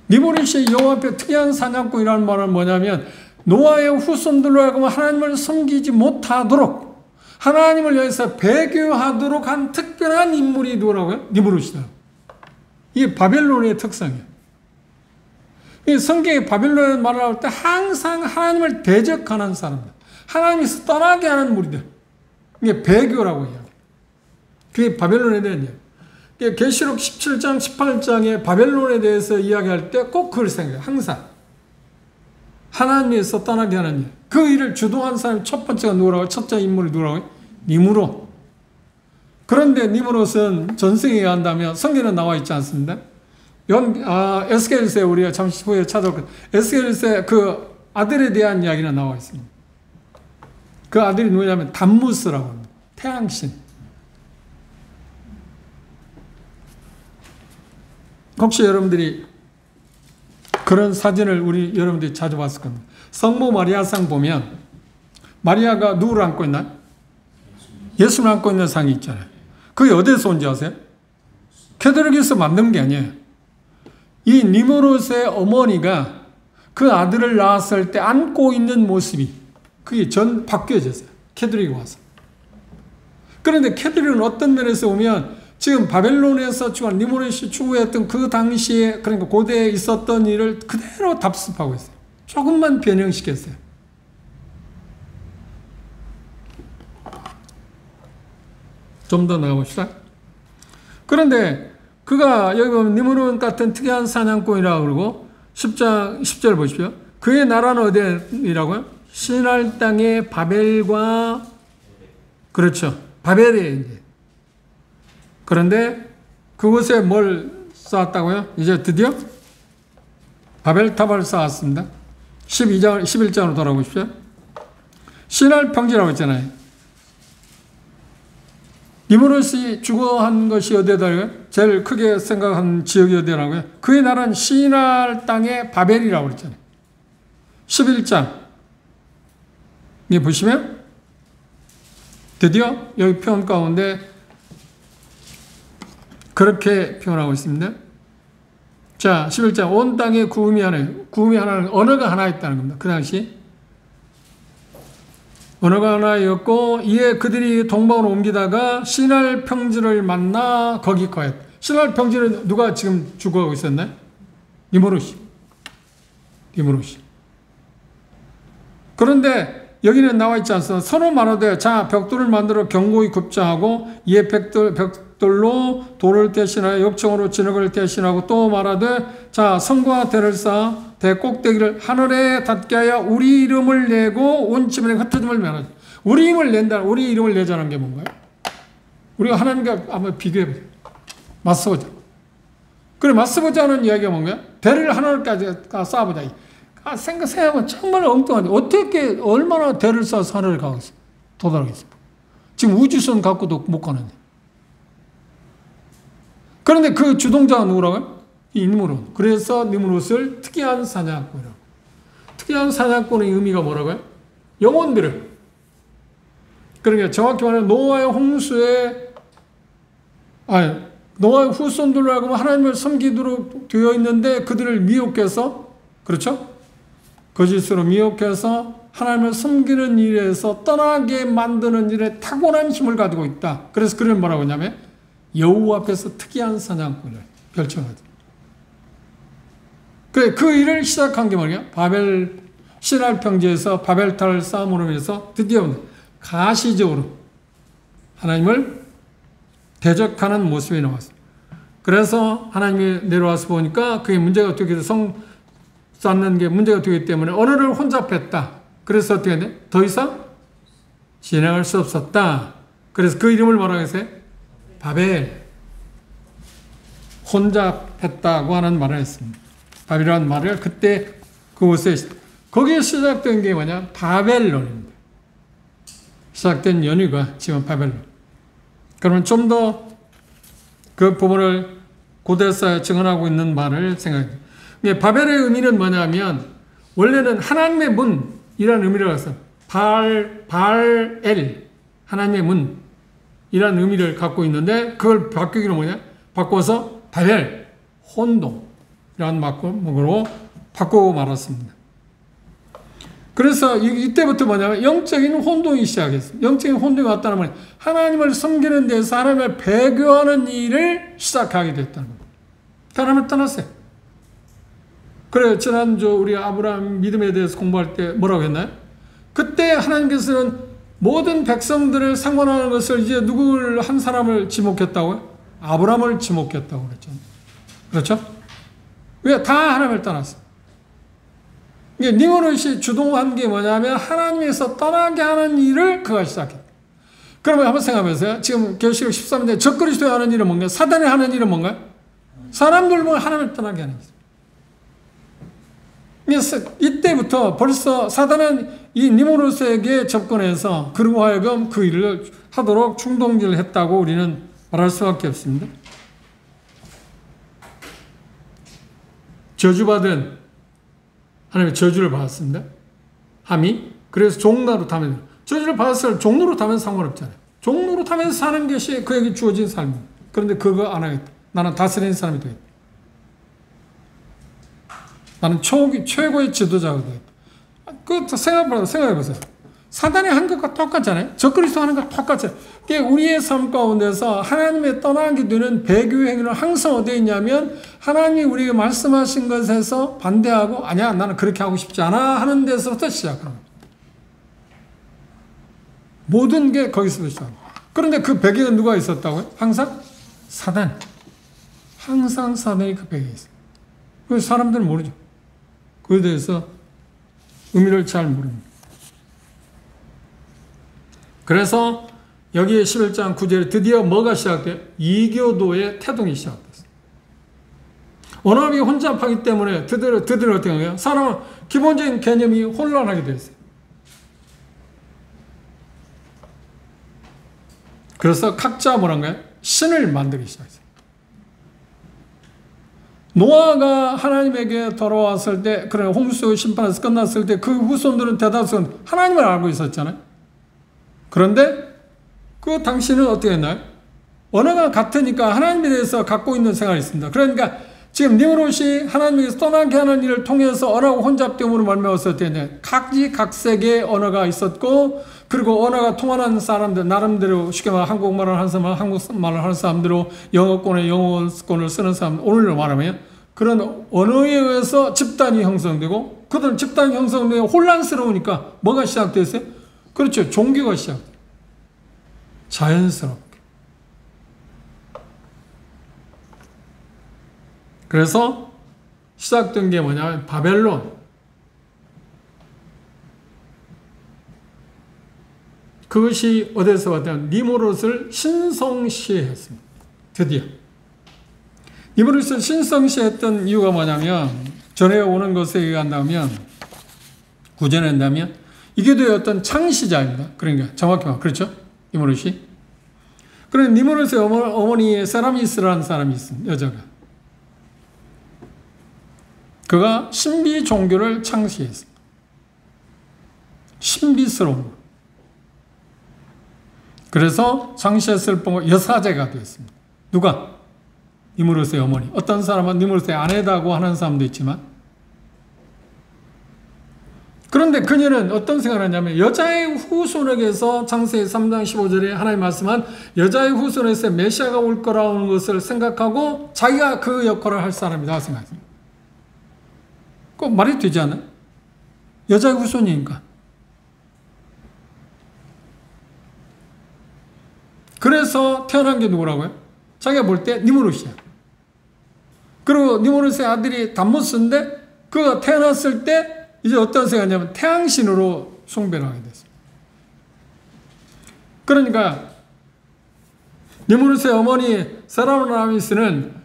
S1: 니무롯이 여호와 앞에 특이한 사냥꾼이라는 말은 뭐냐면 노아의 후손들로 하여금 하나님을 섬기지 못하도록 하나님을 위해서 배교하도록 한 특별한 인물이 누구라고요? 니무롯이다. 이게 바벨론의 특성이에요. 이 성경에 바벨론을 말할 때 항상 하나님을 대적하는 사람들, 하나님에서 떠나게 하는 무리들, 이게 배교라고 이야기해요. 그게 바벨론에 대한 이야기. 계시록 17장, 18장에 바벨론에 대해서 이야기할 때 꼭 그걸 생각해요. 항상. 하나님에서 떠나게 하는 일. 그 일을 주도한 사람이 첫 번째가 누구라고요? 첫째 인물이 누구라고요? 니무롯. 그런데 니무롯은 전생에 한다면 성경에 나와 있지 않습니다. 에스겔서에 우리가 잠시 후에 찾아올 거예요. 에스겔서에 그 아들에 대한 이야기는 나와 있습니다. 그 아들이 누구냐면 담무스라고 합니다. 태양신. 혹시 여러분들이 그런 사진을 여러분들이 자주 봤을 겁니다. 성모 마리아상 보면 마리아가 누구를 안고 있나요? 예수를 안고 있는 상이 있잖아요. 그게 어디서 온지 아세요? 캐드릭에서 만든 게 아니에요. 이 니무롯의 어머니가 그 아들을 낳았을 때 안고 있는 모습이 그게 바뀌어졌어요. 캐드릭이 와서. 그런데 캐드릭은 어떤 면에서 보면 지금 바벨론에서 니무롯이 추구했던 그 당시에 그러니까 고대에 있었던 일을 그대로 답습하고 있어요. 조금만 변형시켰어요. 좀 더 나가봅시다. 그런데 그가 여기 보면 니무롯 같은 특이한 사냥꾼이라고 그러고 10절 보십시오. 그의 나라는 어디라고요? 시날 땅의 바벨과 그렇죠. 바벨이에요. 이제. 그런데 그곳에 뭘 쌓았다고요? 이제 드디어 바벨탑을 쌓았습니다. 11장으로 돌아보십시오. 시날 평지라고 했잖아요. 니무롯이 주거한 것이 어디다고요? 제일 크게 생각한 지역이 어디라고요? 그의 나라는 시날 땅의 바벨이라고 그랬잖아요. 11장. 여기 보시면 드디어 여기 표현 가운데 그렇게 표현하고 있습니다. 자, 11장. 온 땅에 구음이 하나는 언어가 하나 있다는 겁니다. 그 당시. 언어가 하나였고, 이에 그들이 동방으로 옮기다가 시날 평지를 만나 거기 거했다. 시날 평지는 누가 지금 주거하고 있었나요? 니무롯이. 그런데 여기는 나와 있지 않습니까? 서로 말하되, 자, 벽돌을 만들어 견고히 굽자하고, 이에 벽돌로 돌을 대신하여 역청으로 진흙을 대신하고 또 말하되, 자, 성과 대를 쌓아 대 꼭대기를 하늘에 닿게 하여 우리 이름을 내고 온 지면에 흩어짐을 면하자. 우리 이름을 내자는 게 뭔가요? 우리가 하나님과 한번 비교해보자. 맞서보자. 그래, 맞서보자는 이야기가 뭔가요? 대를 하늘까지 쌓아보자. 생각하면 정말 엉뚱한데 어떻게 얼마나 대를 쌓아서 하늘을 가겠어요? 도달하겠습니까? 지금 우주선 갖고도 못 가는데. 그런데 그 주동자가 누구라고요? 이 니무롯. 그래서 니무롯을 특이한 사냥꾼이라고. 특이한 사냥꾼의 의미가 뭐라고요? 영혼들을. 그러니까 정확히 말하면 노아의 후손들로 하여금 하나님을 섬기도록 되어 있는데 그들을 미혹해서, 그렇죠? 거짓으로 미혹해서 하나님을 섬기는 일에서 떠나게 만드는 일에 타고난 힘을 가지고 있다. 그래서 그를 뭐라고 하냐면 여호와 앞에서 특이한 사냥꾼을 별칭하죠. 그 일을 시작한 게 뭐냐? 시날 평지에서 바벨탑을 쌓음으로 인해서 드디어 가시적으로 하나님을 대적하는 모습이 나왔습니다. 그래서 하나님이 내려와서 보니까 그게 문제가 어떻게 돼서 쌓는 게 문제가 되기 때문에 언어를 혼잡했다. 그래서 어떻게 돼? 더 이상 진행할 수 없었다. 그래서 그 이름을 뭐라고 했어요? 바벨. 혼잡했다고 하는 말을 했습니다. 바벨이라는 말을 그때 그곳에 거기에 시작된 게 뭐냐? 바벨론입니다. 시작된 연유가 지금 바벨론. 그러면 좀 더 그 부분을 고대사에 증언하고 있는 말을 생각해요. 바벨의 의미는 뭐냐면 원래는 하나님의 문이라는 의미를 갖습니다. 발엘 하나님의 문이라는 의미를 갖고 있는데 그걸 바꾸기로 바꿔서 바벨 혼동이라는 말로 바꾸고 말았습니다. 그래서 이때부터 뭐냐면 영적인 혼동이 시작했습니다. 영적인 혼동이 왔다는 말은 하나님을 섬기는 데서 하나님을 배교하는 일을 시작하게 됐다는 겁니다. 하나님을 떠났어요. 그래, 지난주 우리 아브라함 믿음에 대해서 공부할 때 뭐라고 했나요? 그때 하나님께서는 모든 백성들을 상관하는 것을 이제 누구를 한 사람을 지목했다고요? 아브라함을 지목했다고 그랬죠. 그렇죠? 왜? 다 하나님을 떠났어요. 니므롯이 주동한 게 뭐냐면 하나님에서 떠나게 하는 일을 그가 시작했다. 그러면 한번 생각해보세요. 지금 계시록 13절에 적그리스도에 하는 일은 뭔가요? 사단이 하는 일은 뭔가요? 사람들 뭐 하나님을 떠나게 하는 일이죠. 이때부터 벌써 사단은 이 니므롯에게 접근해서 그리고 하여금 그 일을 하도록 충동질을 했다고 우리는 말할 수밖에 없습니다. 저주받은 하나님의 저주를 받았습니다. 함이. 그래서 종로로 타면 저주를 받았을 종로로 타면 상관없잖아요. 종로로 타면서 사는 것이 그에게 주어진 삶입니다. 그런데 그거 안 하겠다. 나는 다스리는 사람이 되겠다. 나는 최고의 지도자가 되겠다. 그 생각해보세요. 사단이 한 것과 똑같잖아요. 적그리스도 하는 것과 똑같잖아요. 우리의 삶 가운데서 하나님의 떠나게 되는 배교의 행위는 항상 어디에 있냐면 하나님이 우리에게 말씀하신 것에서 반대하고 아니야 나는 그렇게 하고 싶지 않아 하는 데서부터 시작하는 겁니다. 모든 게 거기서부터 시작합니다. 그런데 그 배경에 누가 있었다고요? 항상 사단. 항상 사단이 그 배경에 있어요. 그래서 사람들은 모르죠. 그에 대해서 의미를 잘 모릅니다. 그래서 여기에 11장 9절에 드디어 뭐가 시작돼요? 이교도의 태동이 시작됐어요. 언어비 혼잡하기 때문에 드디어 어떻게 해요? 사람은 기본적인 개념이 혼란하게 됐어요. 그래서 각자 뭐란가요? 신을 만들기 시작했어요. 노아가 하나님에게 돌아왔을 때, 그래 홍수 심판에서 끝났을 때 그 후손들은 대다수는 하나님을 알고 있었잖아요. 그런데 그 당신은 어떻게 했나요? 언어가 같으니까 하나님에 대해서 갖고 있는 생각이 있습니다. 그러니까 지금 니므롯이 하나님에게서 떠나게 하는 일을 통해서 언어가 혼잡됨으로 말미암아서 각지각색의 언어가 있었고 그리고 언어가 통하는 사람들 나름대로 쉽게 말하면 한국말을 하는 사람 한국말을 하는 사람대로 영어권에 영어권을 쓰는 사람 오늘로 말하면 그런 언어에 의해서 집단이 형성되고 그들 집단이 형성되고 혼란스러우니까 뭐가 시작됐어요? 그렇죠. 종교가 시작돼요. 자연스럽게. 그래서 시작된 게 뭐냐면 바벨론. 그것이 어디서 왔냐면 니므롯을 신성시했습니다. 드디어. 니므롯을 신성시했던 이유가 뭐냐면 전해오는 것에 의한다면 구전에 한다면 이게도의 어떤 창시자입니다. 그러니까 정확히 말하면 그렇죠? 니므롯이. 그런데 니므롯의 어머니에 세라미스라는 사람이 있습니다. 여자가. 그가 신비 종교를 창시했습니다. 신비스러운 거. 그래서 창시했을 뿐 여사제가 되었습니다. 누가? 니므롯의 어머니. 어떤 사람은 니므롯의 아내다고 하는 사람도 있지만 그런데 그녀는 어떤 생각을 하냐면 여자의 후손에게서 창세기 3장 15절에 하나님 말씀한 여자의 후손에서 메시아가 올 거라는 것을 생각하고 자기가 그 역할을 할 사람이다 생각했습니다. 꼭 말이 되지 않아요? 여자의 후손이니까. 그래서 태어난 게 누구라고요? 자기가 볼 때 니므롯이야. 그리고 니므롯의 아들이 담무스인데 그가 태어났을 때 이제 어떤 생각이냐면 태양신으로 숭배를 하게 됐어요. 그러니까 니므롯의 어머니 세라미스는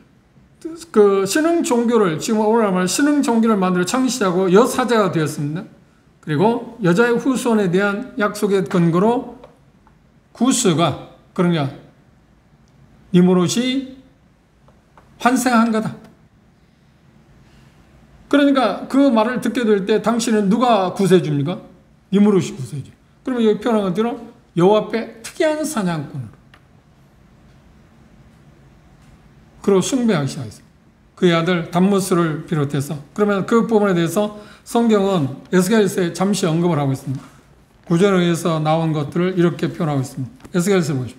S1: 그 신흥 종교를 지금 오늘 말 신흥 종교를 만들어 창시하고 여사제가 되었습니다. 그리고 여자의 후손에 대한 약속의 근거로 구스가 그러냐 니무롯이 환생한 거다. 그러니까 그 말을 듣게 될 때 당신은 누가 구세주입니까? 니무롯이 구세주. 그러면 여기 표현한 것대로 여호와 앞에 특이한 사냥꾼으로. 그리고 숭배하기 시작했어요. 그의 아들 담무스를 비롯해서. 그러면 그 부분에 대해서 성경은 에스겔서에 잠시 언급을 하고 있습니다. 구절에 의해서 나온 것들을 이렇게 표현하고 있습니다. 에스겔서 보십시오.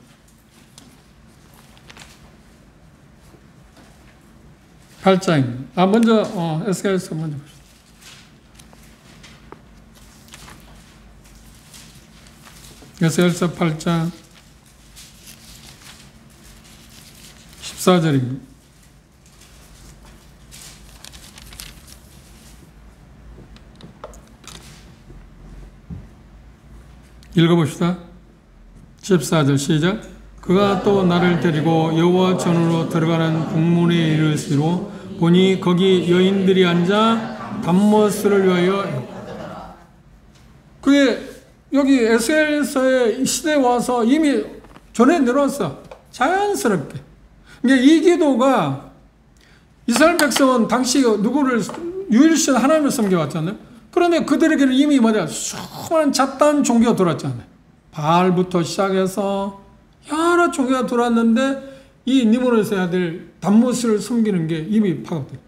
S1: 8장입니다. 먼저 에스겔서 먼저 보십시오. 에스겔서 8장 14절입니다. 읽어봅시다. 14절 시작. 그가 또 나를 데리고 여호와 전으로 들어가는 북문에 이르시로 보니 거기 여인들이 앉아 담머스를 위하여. 그게 여기 에스겔서의 시대에 와서 이미 전해 내려왔어. 자연스럽게. 이 기도가 이스라엘 백성은 당시 누구를 유일신 하나님을 섬겨왔잖아요. 그런데 그들에게는 이미 수많은 잡다한 종교가 들어왔잖아요. 바알부터 시작해서 여러 종교가 들어왔는데 이 니므롯의 아들 담무스를 섬기는 게 이미 파급돼요.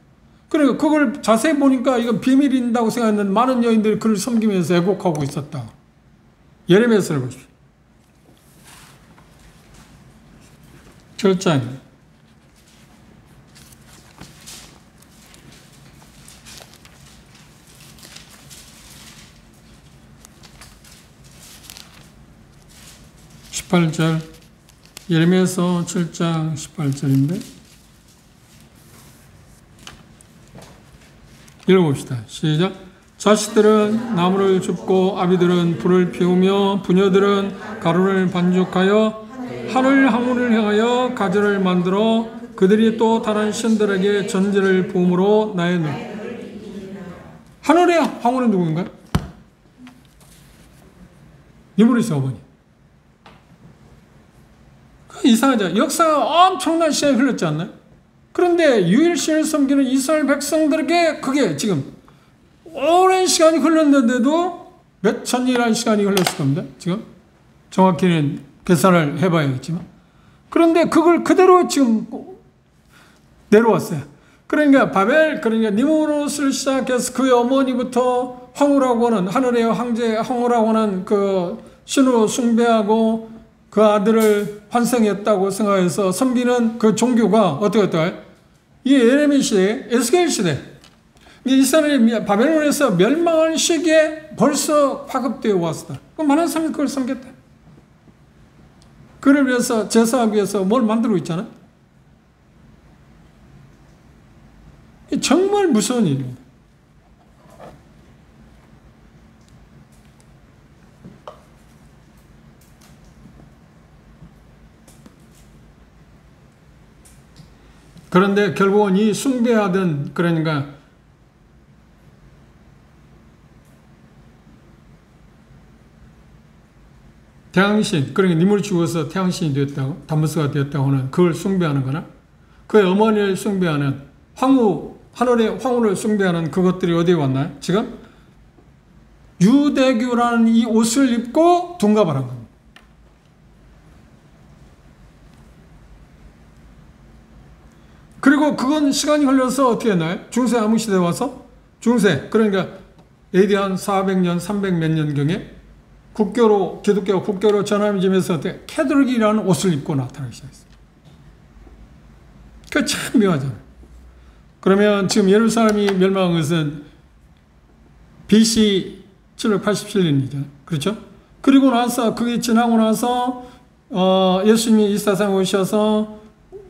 S1: 그러니까 그걸 자세히 보니까 이건 비밀인다고 생각했는데 많은 여인들이 그를 섬기면서 애곡하고 있었다. 예레미야서를 보십시오. 7장 18절 예레미야서 7장 18절인데 읽어봅시다. 시작. 자식들은 나무를 줍고 아비들은 불을 피우며 부녀들은 가루를 반죽하여 하늘 항우를 향하여 가지를 만들어 그들이 또 다른 신들에게 전제를 부음으로 나의 눈. 하늘의 항우는 누구인가요? 니므롯의 어머니. 이상하죠. 역사가 엄청난 시간이 흘렀지 않나요? 그런데 유일신을 섬기는 이스라엘 백성들에게 그게 지금 오랜 시간이 흘렀는데도 몇 천년이라는 시간이 흘렀을 겁니다. 지금 정확히는 계산을 해봐야겠지만 그런데 그걸 그대로 지금 내려왔어요. 그러니까 그러니까 니므롯을 시작해서 그의 어머니부터 황후라고 하는 하늘의 황제 황후라고 하는 그 신으로 숭배하고 그 아들을 환생했다고 생각해서 섬기는 그 종교가 어떻게 했다? 이 예레미야 시대, 에스겔 시대, 이스라엘이 바벨론에서 멸망할 시기에 벌써 파급되어 왔다. 많은 사람이 그걸 섬겼다. 그를 위해서 제사하기 위해서 뭘 만들고 있잖아. 정말 무서운 일입니다. 그런데 결국은 이 숭배하던 그러니까 태양신 그러니까 니므롯이 죽어서 태양신이 되었다고 담무스가 되었다고 하는 그걸 숭배하는 거나 그의 어머니를 숭배하는 하늘의 황후를 숭배하는 그것들이 어디에 왔나요? 지금 유대교라는 이 옷을 입고 둔갑을 한 겁니다. 그리고 그건 시간이 흘러서 어떻게 했나요? 중세 암흑시대에 와서 그러니까 AD 한 400년 300몇 년경에 기독교가 국교로 전함지면서 캐톨릭이라는 옷을 입고 나타나기 시작했어요. 그게 참 묘하잖아요. 그러면 지금 예루살렘이 멸망한 것은 BC 787년이잖아요. 그렇죠? 그리고 나서 그게 지나고 나서 예수님이 이 세상에 오셔서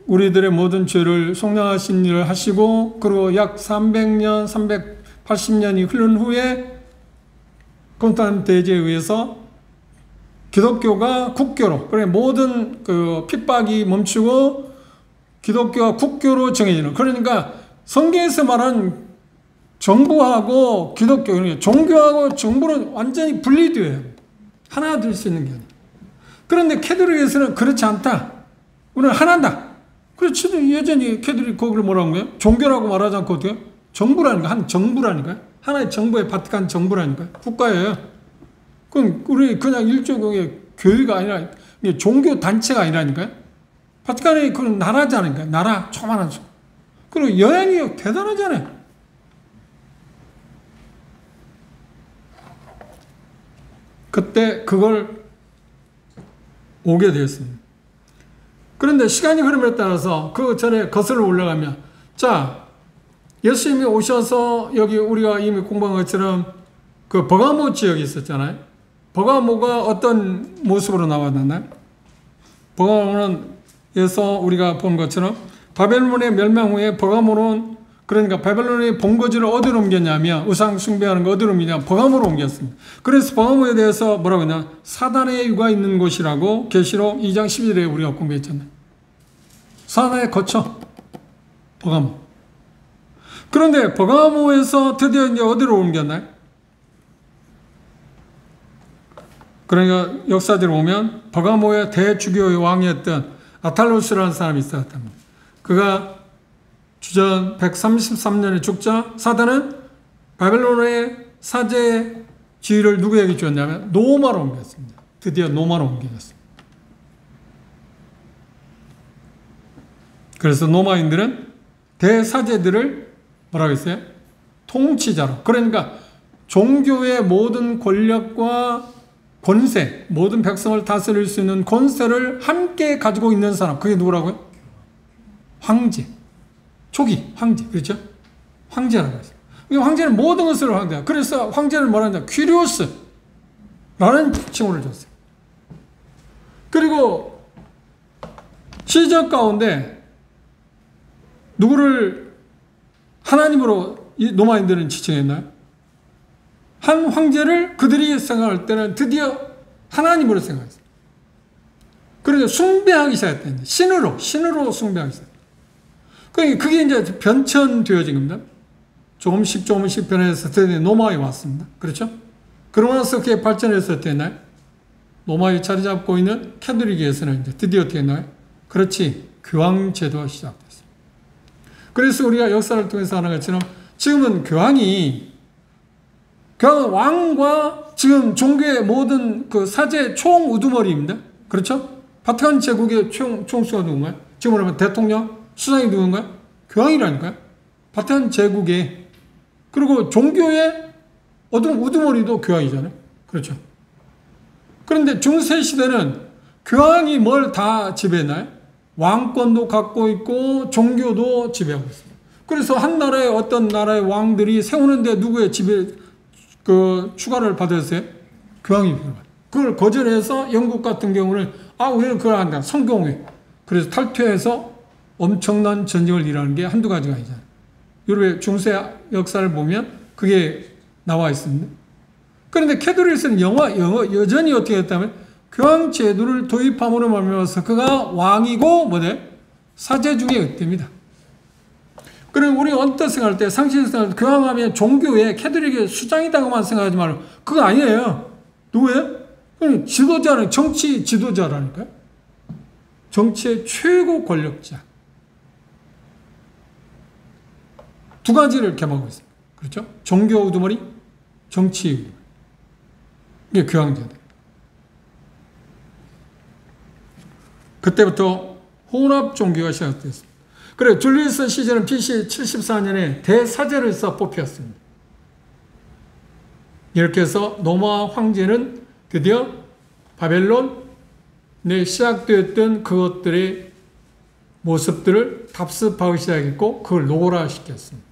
S1: 우리들의 모든 죄를 속량하신 일을 하시고 그리고 약 300년, 380년이 흐른 후에 콘스탄틴 대제에 의해서 기독교가 국교로 그러니까 모든 그 핍박이 멈추고 기독교가 국교로 정해지는 그러니까 성경에서 말하는 정부하고 기독교 그러니까 종교하고 정부는 완전히 분리돼요. 하나 될 수 있는 게 아니에요. 그런데 캐톨릭에서는 그렇지 않다. 우리는 하나다. 그렇지. 여전히 걔들이 거기를 뭐라는 거예요? 종교라고 말하지 않고 어떻게? 정부라니까. 한 정부라니까. 하나의 정부의 바티칸 정부라니까. 국가예요. 그럼 우리 그냥 일종의 교회가 아니라 종교 단체가 아니라니까요. 바티칸이 그건 나라잖아요. 나라 조그만한 수. 그리고 여행이 대단하잖아요. 그때 그걸 오게 되었습니다. 그런데 시간이 흐름에 따라서 그 전에 거슬러 올라가면, 자, 예수님이 오셔서 여기 우리가 이미 공부한 것처럼 그 버가모 지역이 있었잖아요. 버가모가 어떤 모습으로 나왔나요? 버가모는에서 우리가 본 것처럼 바벨론의 멸망 후에 버가모는, 그러니까 바벨론의 본거지를 어디로 옮겼냐면, 우상 숭배하는 거 어디로 옮기냐면 버가모로 옮겼습니다. 그래서 버가모에 대해서 뭐라고 했냐, 사단의 유가 있는 곳이라고 계시록 2장 11절에 우리가 공부했잖아요. 사단의 거처 버가모. 그런데 버가모에서 드디어 이제 어디로 옮겼나요? 그러니까 역사적으로 보면 버가모의 대주교의 왕이었던 아탈로스라는 사람이 있었답니다. 그가 주전 133년에 죽자 사단은 바벨론의 사제 지위를 누구에게 주었냐면 노마로 옮겼습니다. 드디어 노마로 옮겨졌습니다. 그래서 노마인들은 대사제들을 뭐라고 했어요? 통치자로. 그러니까 종교의 모든 권력과 권세, 모든 백성을 다스릴 수 있는 권세를 함께 가지고 있는 사람. 그게 누구라고요? 황제. 초기 황제. 그렇죠? 황제라고 했어요. 황제는 모든 것을 황제야. 그래서 황제를 뭐라 하냐? 퀴리오스라는 칭호를 줬어요. 그리고 시적 가운데 누구를 하나님으로 이 로마인들은 지칭했나요? 한 황제를 그들이 생각할 때는 드디어 하나님으로 생각했어요. 그래서 숭배하기 시작했다. 신으로 숭배하기 시작했어요. 그러니까 그게 이제 변천되어진 겁니다. 조금씩 변해서 드디어 로마에 왔습니다. 그렇죠? 그러면서 그게 발전해서 됐나요? 로마에 자리 잡고 있는 캐톨릭에서는 이제 드디어 어떻게 했나요? 그렇지. 교황제도가 시작됐어요. 그래서 우리가 역사를 통해서 하는 것처럼 지금은 교황은 왕과 지금 종교의 모든 그 사제 총 우두머리입니다. 그렇죠? 바티칸 제국의 총수가 누군가요? 지금 하면 대통령, 수장이 누군가요? 교황이라니까요. 바티칸 제국의, 그리고 종교의 어떤 우두머리도 교황이잖아요. 그렇죠? 그런데 중세 시대는 교황이 뭘 다 지배했나요? 왕권도 갖고 있고 종교도 지배하고 있습니다. 그래서 한 나라의 어떤 나라의 왕들이 세우는데 누구의 지배 추가를 받았어요? 교황이 필요해요. 그걸 거절해서 영국 같은 경우는 우리는 그걸 한다. 성공회. 그래서 탈퇴해서 엄청난 전쟁을 일하는 게 한두 가지가 아니잖아요. 유럽의 중세 역사를 보면 그게 나와 있습니다. 그런데 캐톨릭에서는 여전히 어떻게 했다면 교황 제도를 도입함으로 말미암아서 그가 왕이고 사제 중에 으뜸이다. 그리고 우리가 언뜻 생각할 때 상식적으로 생각할 때 교황하면 종교의 캐톨릭의 수장이다고만 생각하지 말고 그거 아니에요. 누구예요? 지도자는 정치 지도자라니까요. 정치의 최고 권력자. 두 가지를 겸하고 있습니다. 그렇죠? 종교 우두머리, 정치 우두머리. 이게 교황제도. 그때부터 혼합 종교가 시작됐습니다. 그래, 줄리우스 시저는 BC 74년에 대사제로서 뽑혔습니다. 이렇게 해서 로마 황제는 드디어 바벨론에 시작되었던 그것들의 모습들을 답습하기 시작했고 그걸 노골화시켰습니다.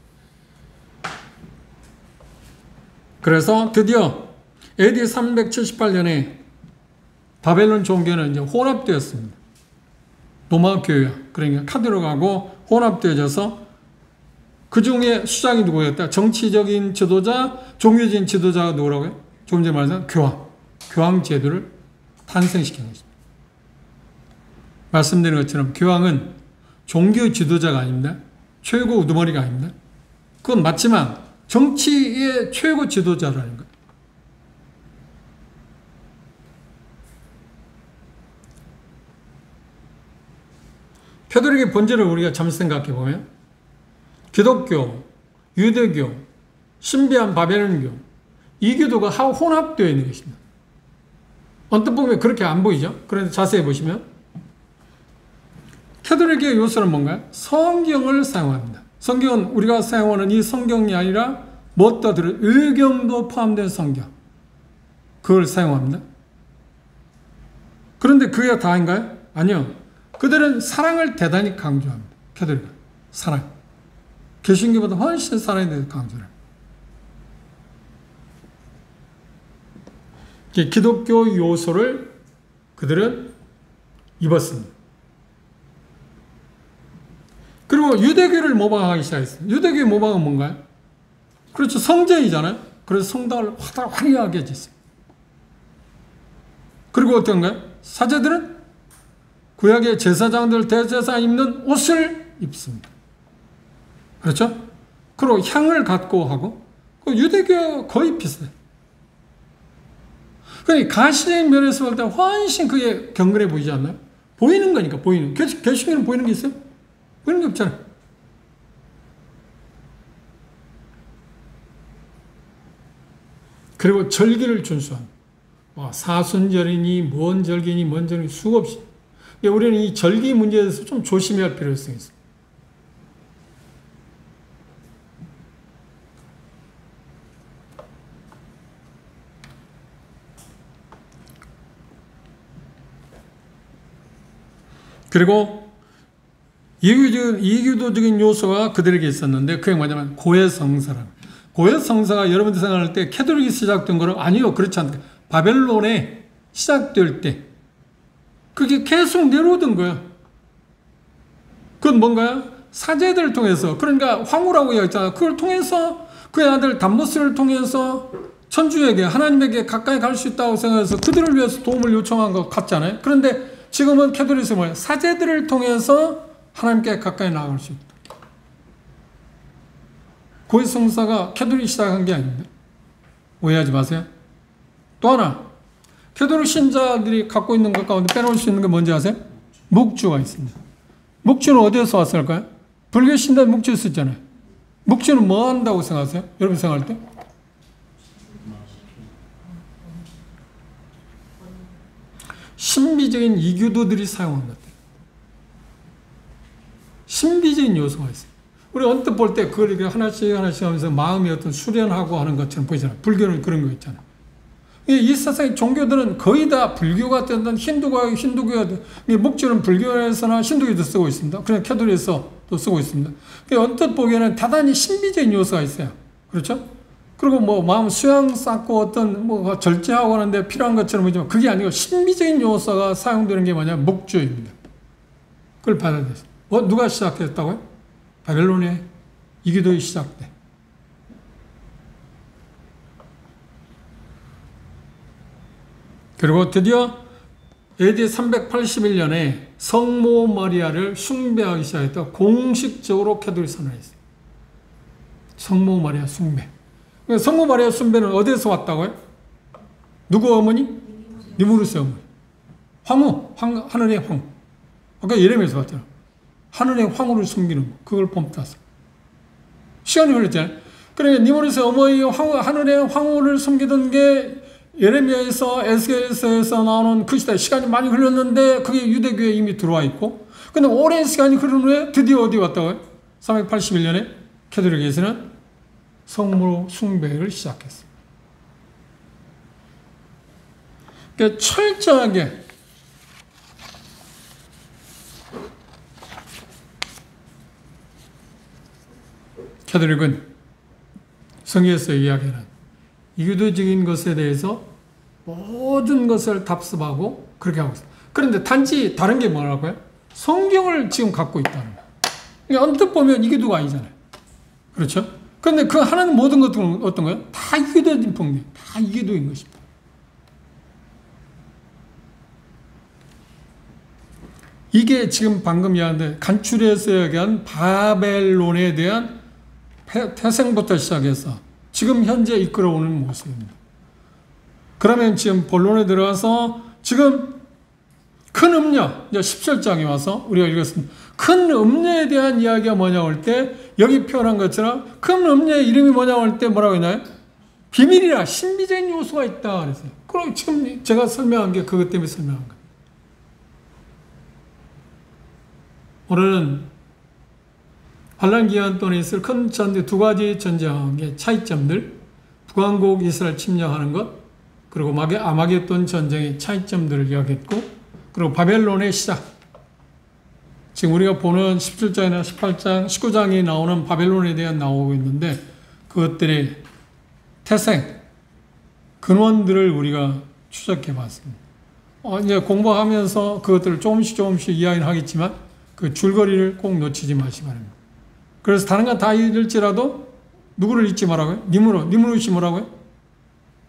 S1: 그래서 드디어 AD 378년에 바벨론 종교는 이제 혼합되었습니다. 로마 교회와 그러니까 카드로가고 혼합되어져서 그 중에 수장이 누구였다? 정치적인 지도자, 종교적인 지도자가 누구라고요? 조금 전에 말한 교황 제도를 탄생시킨 것입니다. 말씀드린 것처럼 교황은 종교 지도자가 아닙니다. 최고 우두머리가 아닙니다. 그건 맞지만 정치의 최고 지도자라는 거예요. 캐톨릭의 본질을 우리가 잠시 생각해 보면 기독교, 유대교, 신비한 바벨론교, 이교도가 혼합되어 있는 것입니다. 언뜻 보면 그렇게 안 보이죠? 그런데 자세히 보시면 캐톨릭의 요소는 뭔가요? 성경을 사용합니다. 성경은 우리가 사용하는 이 성경이 아니라 무엇도 들은 의경도 포함된 성경, 그걸 사용합니다. 그런데 그게 다인가요? 아니요. 그들은 사랑을 대단히 강조합니다. 캐톨릭은 사랑. 개신교보다 훨씬 사랑에 대해서 강조를 합니다. 기독교 요소를 그들은 입었습니다. 그리고 유대교를 모방하기 시작했어요. 유대교의 모방은 뭔가요? 그렇죠. 성전이잖아요. 그래서 성당을 화려하게 짓어요. 그리고 어떤가요? 사제들은 구약의 제사장들, 대제사장 입는 옷을 입습니다. 그렇죠? 그리고 향을 갖고 하고, 유대교 거의 비슷해요. 그러니까 가시적인 면에서 볼 때 훨씬 그게 경건해 보이지 않나요? 보이는 거니까, 보이는. 개신교는 보이는 게 있어요? 보이는 게 없잖아요. 그리고 절기를 준수합니다. 사순절이니, 뭔 절기니, 뭔 절기니, 수없이. 우리는 이 절기 문제에 대해서 좀 조심해야 할 필요성이 있습니다. 그리고 이교도적인 요소가 그들에게 있었는데 그게 뭐냐면 고해성사랍니다. 고해성사가 여러분들 생각할 때 캐톨릭이 시작된 거는 아니요. 그렇지 않다. 바벨론에 시작될 때 그게 계속 내려오던 거야. 그건 뭔가요? 사제들을 통해서, 그러니까 황후라고 이야기했잖아. 그걸 통해서 그의 아들 담보스를 통해서 천주에게, 하나님에게 가까이 갈 수 있다고 생각해서 그들을 위해서 도움을 요청한 것 같잖아요. 그런데 지금은 캐톨릭은 뭐예요? 사제들을 통해서 하나님께 가까이 나아갈 수 있다. 고해성사가 캐톨릭이 시작한 게 아닙니다. 오해하지 마세요. 또 하나, 캐톨릭 신자들이 갖고 있는 것 가운데 빼놓을 수 있는 게 뭔지 아세요? 묵주가 있습니다. 묵주는 어디에서 왔을까요? 불교 신자 묵주 있었잖아요. 묵주는 뭐 한다고 생각하세요? 여러분 생각할 때? 신비적인 이교도들이 사용한 것들. 신비적인 요소가 있어요. 우리 언뜻 볼 때 그걸 이렇게 하나씩 하면서 마음이 어떤 수련하고 하는 것처럼 보이잖아요. 불교는 그런 거 있잖아요. 이 세상의 종교들은 거의 다 불교가 되든 힌두교가 되든, 묵주는 불교에서나 힌두교도 쓰고 있습니다. 그냥 캐톨릭에서도 쓰고 있습니다. 언뜻 보기에는 대단히 신비적인 요소가 있어요. 그렇죠? 그리고 뭐 마음 수양 쌓고 어떤 뭐 절제하고 하는데 필요한 것처럼 보이지만 그게 아니고 신비적인 요소가 사용되는 게 뭐냐? 묵주입니다. 그걸 받아들였어요. 누가 시작했다고요? 바벨론의 이교도의 시작 때. 그리고 드디어 AD 381년에 성모 마리아를 숭배하기 시작했다. 공식적으로 캐톨릭 선언했어요. 성모 마리아 숭배. 성모 마리아 숭배는 어디에서 왔다고요? 누구 어머니? 니무르스 어머니. 황후, 하늘의 황후. 아까 예레미야에서 봤잖아. 하늘의 황후를 숨기는 거. 그걸 pomtas어. 시간이 흘렀잖아요. 그러니까 니무르스 어머니 하늘의 황후를 숨기던 게 예레미야에서 에스겔서에서 나오는 그 시간이 많이 흘렀는데 그게 유대교에 이미 들어와 있고, 근데 오랜 시간이 흐른 후에 드디어 어디 왔다고요? 381년에 캐톨릭에서는 성모 숭배를 시작했습니다. 그러니까 철저하게 캐톨릭은 성경에서 이야기하는 이교도적인 것에 대해서 모든 것을 답습하고 그렇게 하고 있어요. 그런데 단지 다른 게 뭐라고요? 성경을 지금 갖고 있다는 거예요. 그러니까 언뜻 보면 이교도가 아니잖아요. 그렇죠? 그런데 그 하나는 모든 것들은 어떤 거예요? 다 이교도인 분명, 다 이교도인 것입니다. 이게 지금 방금 이야기한 간추려서 얘기한 바벨론에 대한 태생부터 시작해서 지금 현재 이끌어오는 모습입니다. 그러면 지금 본론에 들어가서 지금 큰 음력, 이제 10절장에 와서 우리가 읽었습니다. 큰 음녀에 대한 이야기가 뭐냐고 할 때 여기 표현한 것처럼 큰 음녀의 이름이 뭐냐고 할 때 뭐라고 했나요? 비밀이라 신비적인 요소가 있다 그랬어요. 그럼 지금 제가 설명한 게 그것 때문에 설명한 거예요. 오늘은 환란 기간 동안에 있을 큰 전쟁, 두 가지 전쟁의 차이점들, 북왕국 이스라엘 침략하는 것, 그리고 아마겟돈 전쟁의 차이점들을 이야기했고, 그리고 바벨론의 시작. 지금 우리가 보는 17장이나 18장, 19장이 나오는 바벨론에 대한 나오고 있는데 그것들의 태생, 근원들을 우리가 추적해 봤습니다. 이제 공부하면서 그것들을 조금씩 이야기를 하겠지만 그 줄거리를 꼭 놓치지 마시기 바랍니다. 그래서 다른 건 다 읽을지라도 누구를 잊지 말라고요? 니므롯이 뭐라고요?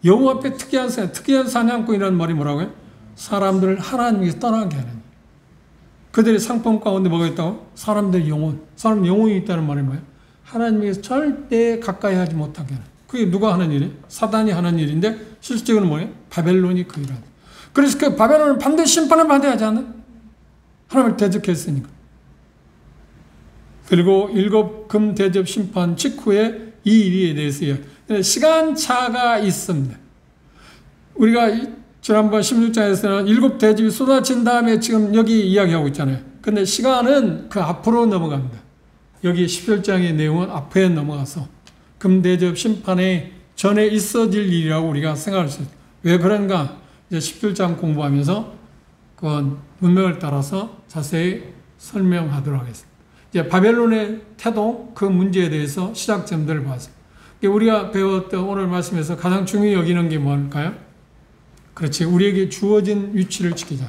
S1: 여호와 앞에 특이한 사냥꾼이라는 말이 뭐라고요? 사람들을 하나님에서 떠나게 하는. 그들의 상품 가운데 뭐가 있다고? 사람들의 영혼. 사람 영혼이 있다는 말이 뭐예요? 하나님에서 절대 가까이 하지 못하게 하는. 그게 누가 하는 일이에요? 사단이 하는 일인데 실질적으로 뭐예요? 바벨론이 그 일을 하는. 그래서 그 바벨론은 반드시 심판을 받아야 하지 않나? 하나님을 대적했으니까. 그리고 7금 대접 심판 직후에 이 일에 대해서 시간차가 있습니다. 우리가 지난번 16장에서는 7 대접이 쏟아진 다음에 지금 여기 이야기하고 있잖아요. 근데 시간은 그 앞으로 넘어갑니다. 여기 17장의 내용은 앞에 넘어가서 금대접 심판에 전에 있어질 일이라고 우리가 생각할 수 있어요. 왜 그런가? 이제 17장 공부하면서 그 문맥을 따라서 자세히 설명하도록 하겠습니다. 이제 바벨론의 태도, 그 문제에 대해서 시작점들을 봤습니다. 우리가 배웠던 오늘 말씀에서 가장 중요히 여기는 게 뭘까요? 그렇지. 우리에게 주어진 위치를 지키자.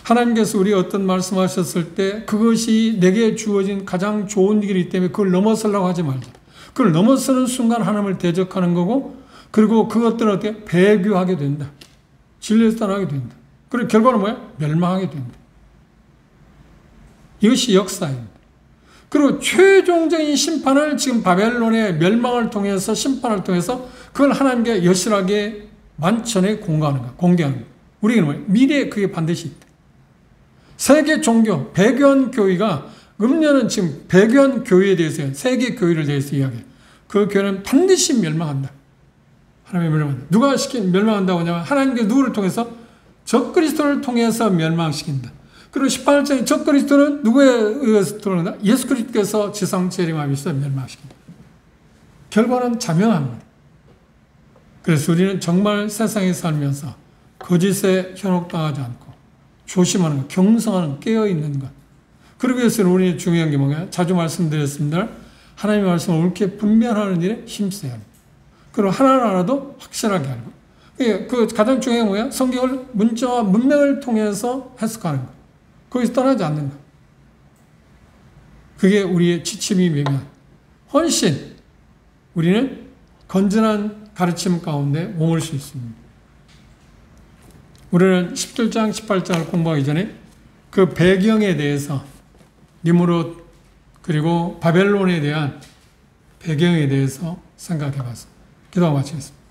S1: 하나님께서 우리 어떤 말씀하셨을 때 그것이 내게 주어진 가장 좋은 길이기 때문에 그걸 넘어서려고 하지 말자. 그걸 넘어서는 순간 하나님을 대적하는 거고, 그리고 그것들은 어떻게 배교하게 된다. 진리에서 떠나게 된다. 그리고 결과는 뭐야? 멸망하게 된다. 이것이 역사입니다. 그리고 최종적인 심판을 지금 바벨론의 멸망을 통해서 심판을 통해서 그걸 하나님께 여실하게 만천에 공개하는 거예요. 우리에게는 뭐예요? 미래에 그게 반드시 있다. 세계 종교, 배교한 교회가 음료는 지금 배교한 교회에 대해서 세계 교회를 대해서 이야기해요. 그 교회는 반드시 멸망한다. 하나님의 멸망한다. 누가 멸망한다고 하냐면 하나님께 누구를 통해서? 적그리스도를 통해서 멸망시킨다. 그리고 18장의 적그리스도는 누구에 의해서 들어온다? 예수 그리스도께서 지상 재림하면서 멸망시킨다. 결과는 자명합니다. 그래서 우리는 정말 세상에 살면서 거짓에 현혹당하지 않고 조심하는 것, 경성하는 깨어있는 것. 그러기 위해서는 우리의 중요한 게 뭔가요? 자주 말씀드렸습니다. 하나님의 말씀을 옳게 분별하는 일에 힘써야 합니다. 그리고 하나하나도 확실하게 하는 것. 그 가장 중요한 게 뭐야? 성경을 문자와 문맥을 통해서 해석하는 것. 거기서 떠나지 않는 것. 그게 우리의 지침이 명한 헌신. 우리는 건전한 가르침 가운데 머물 수 있습니다. 우리는 17장, 18장을 공부하기 전에 그 배경에 대해서 니므롯 그리고 바벨론에 대한 배경에 대해서 생각해 봤습니다. 기도하고 마치겠습니다.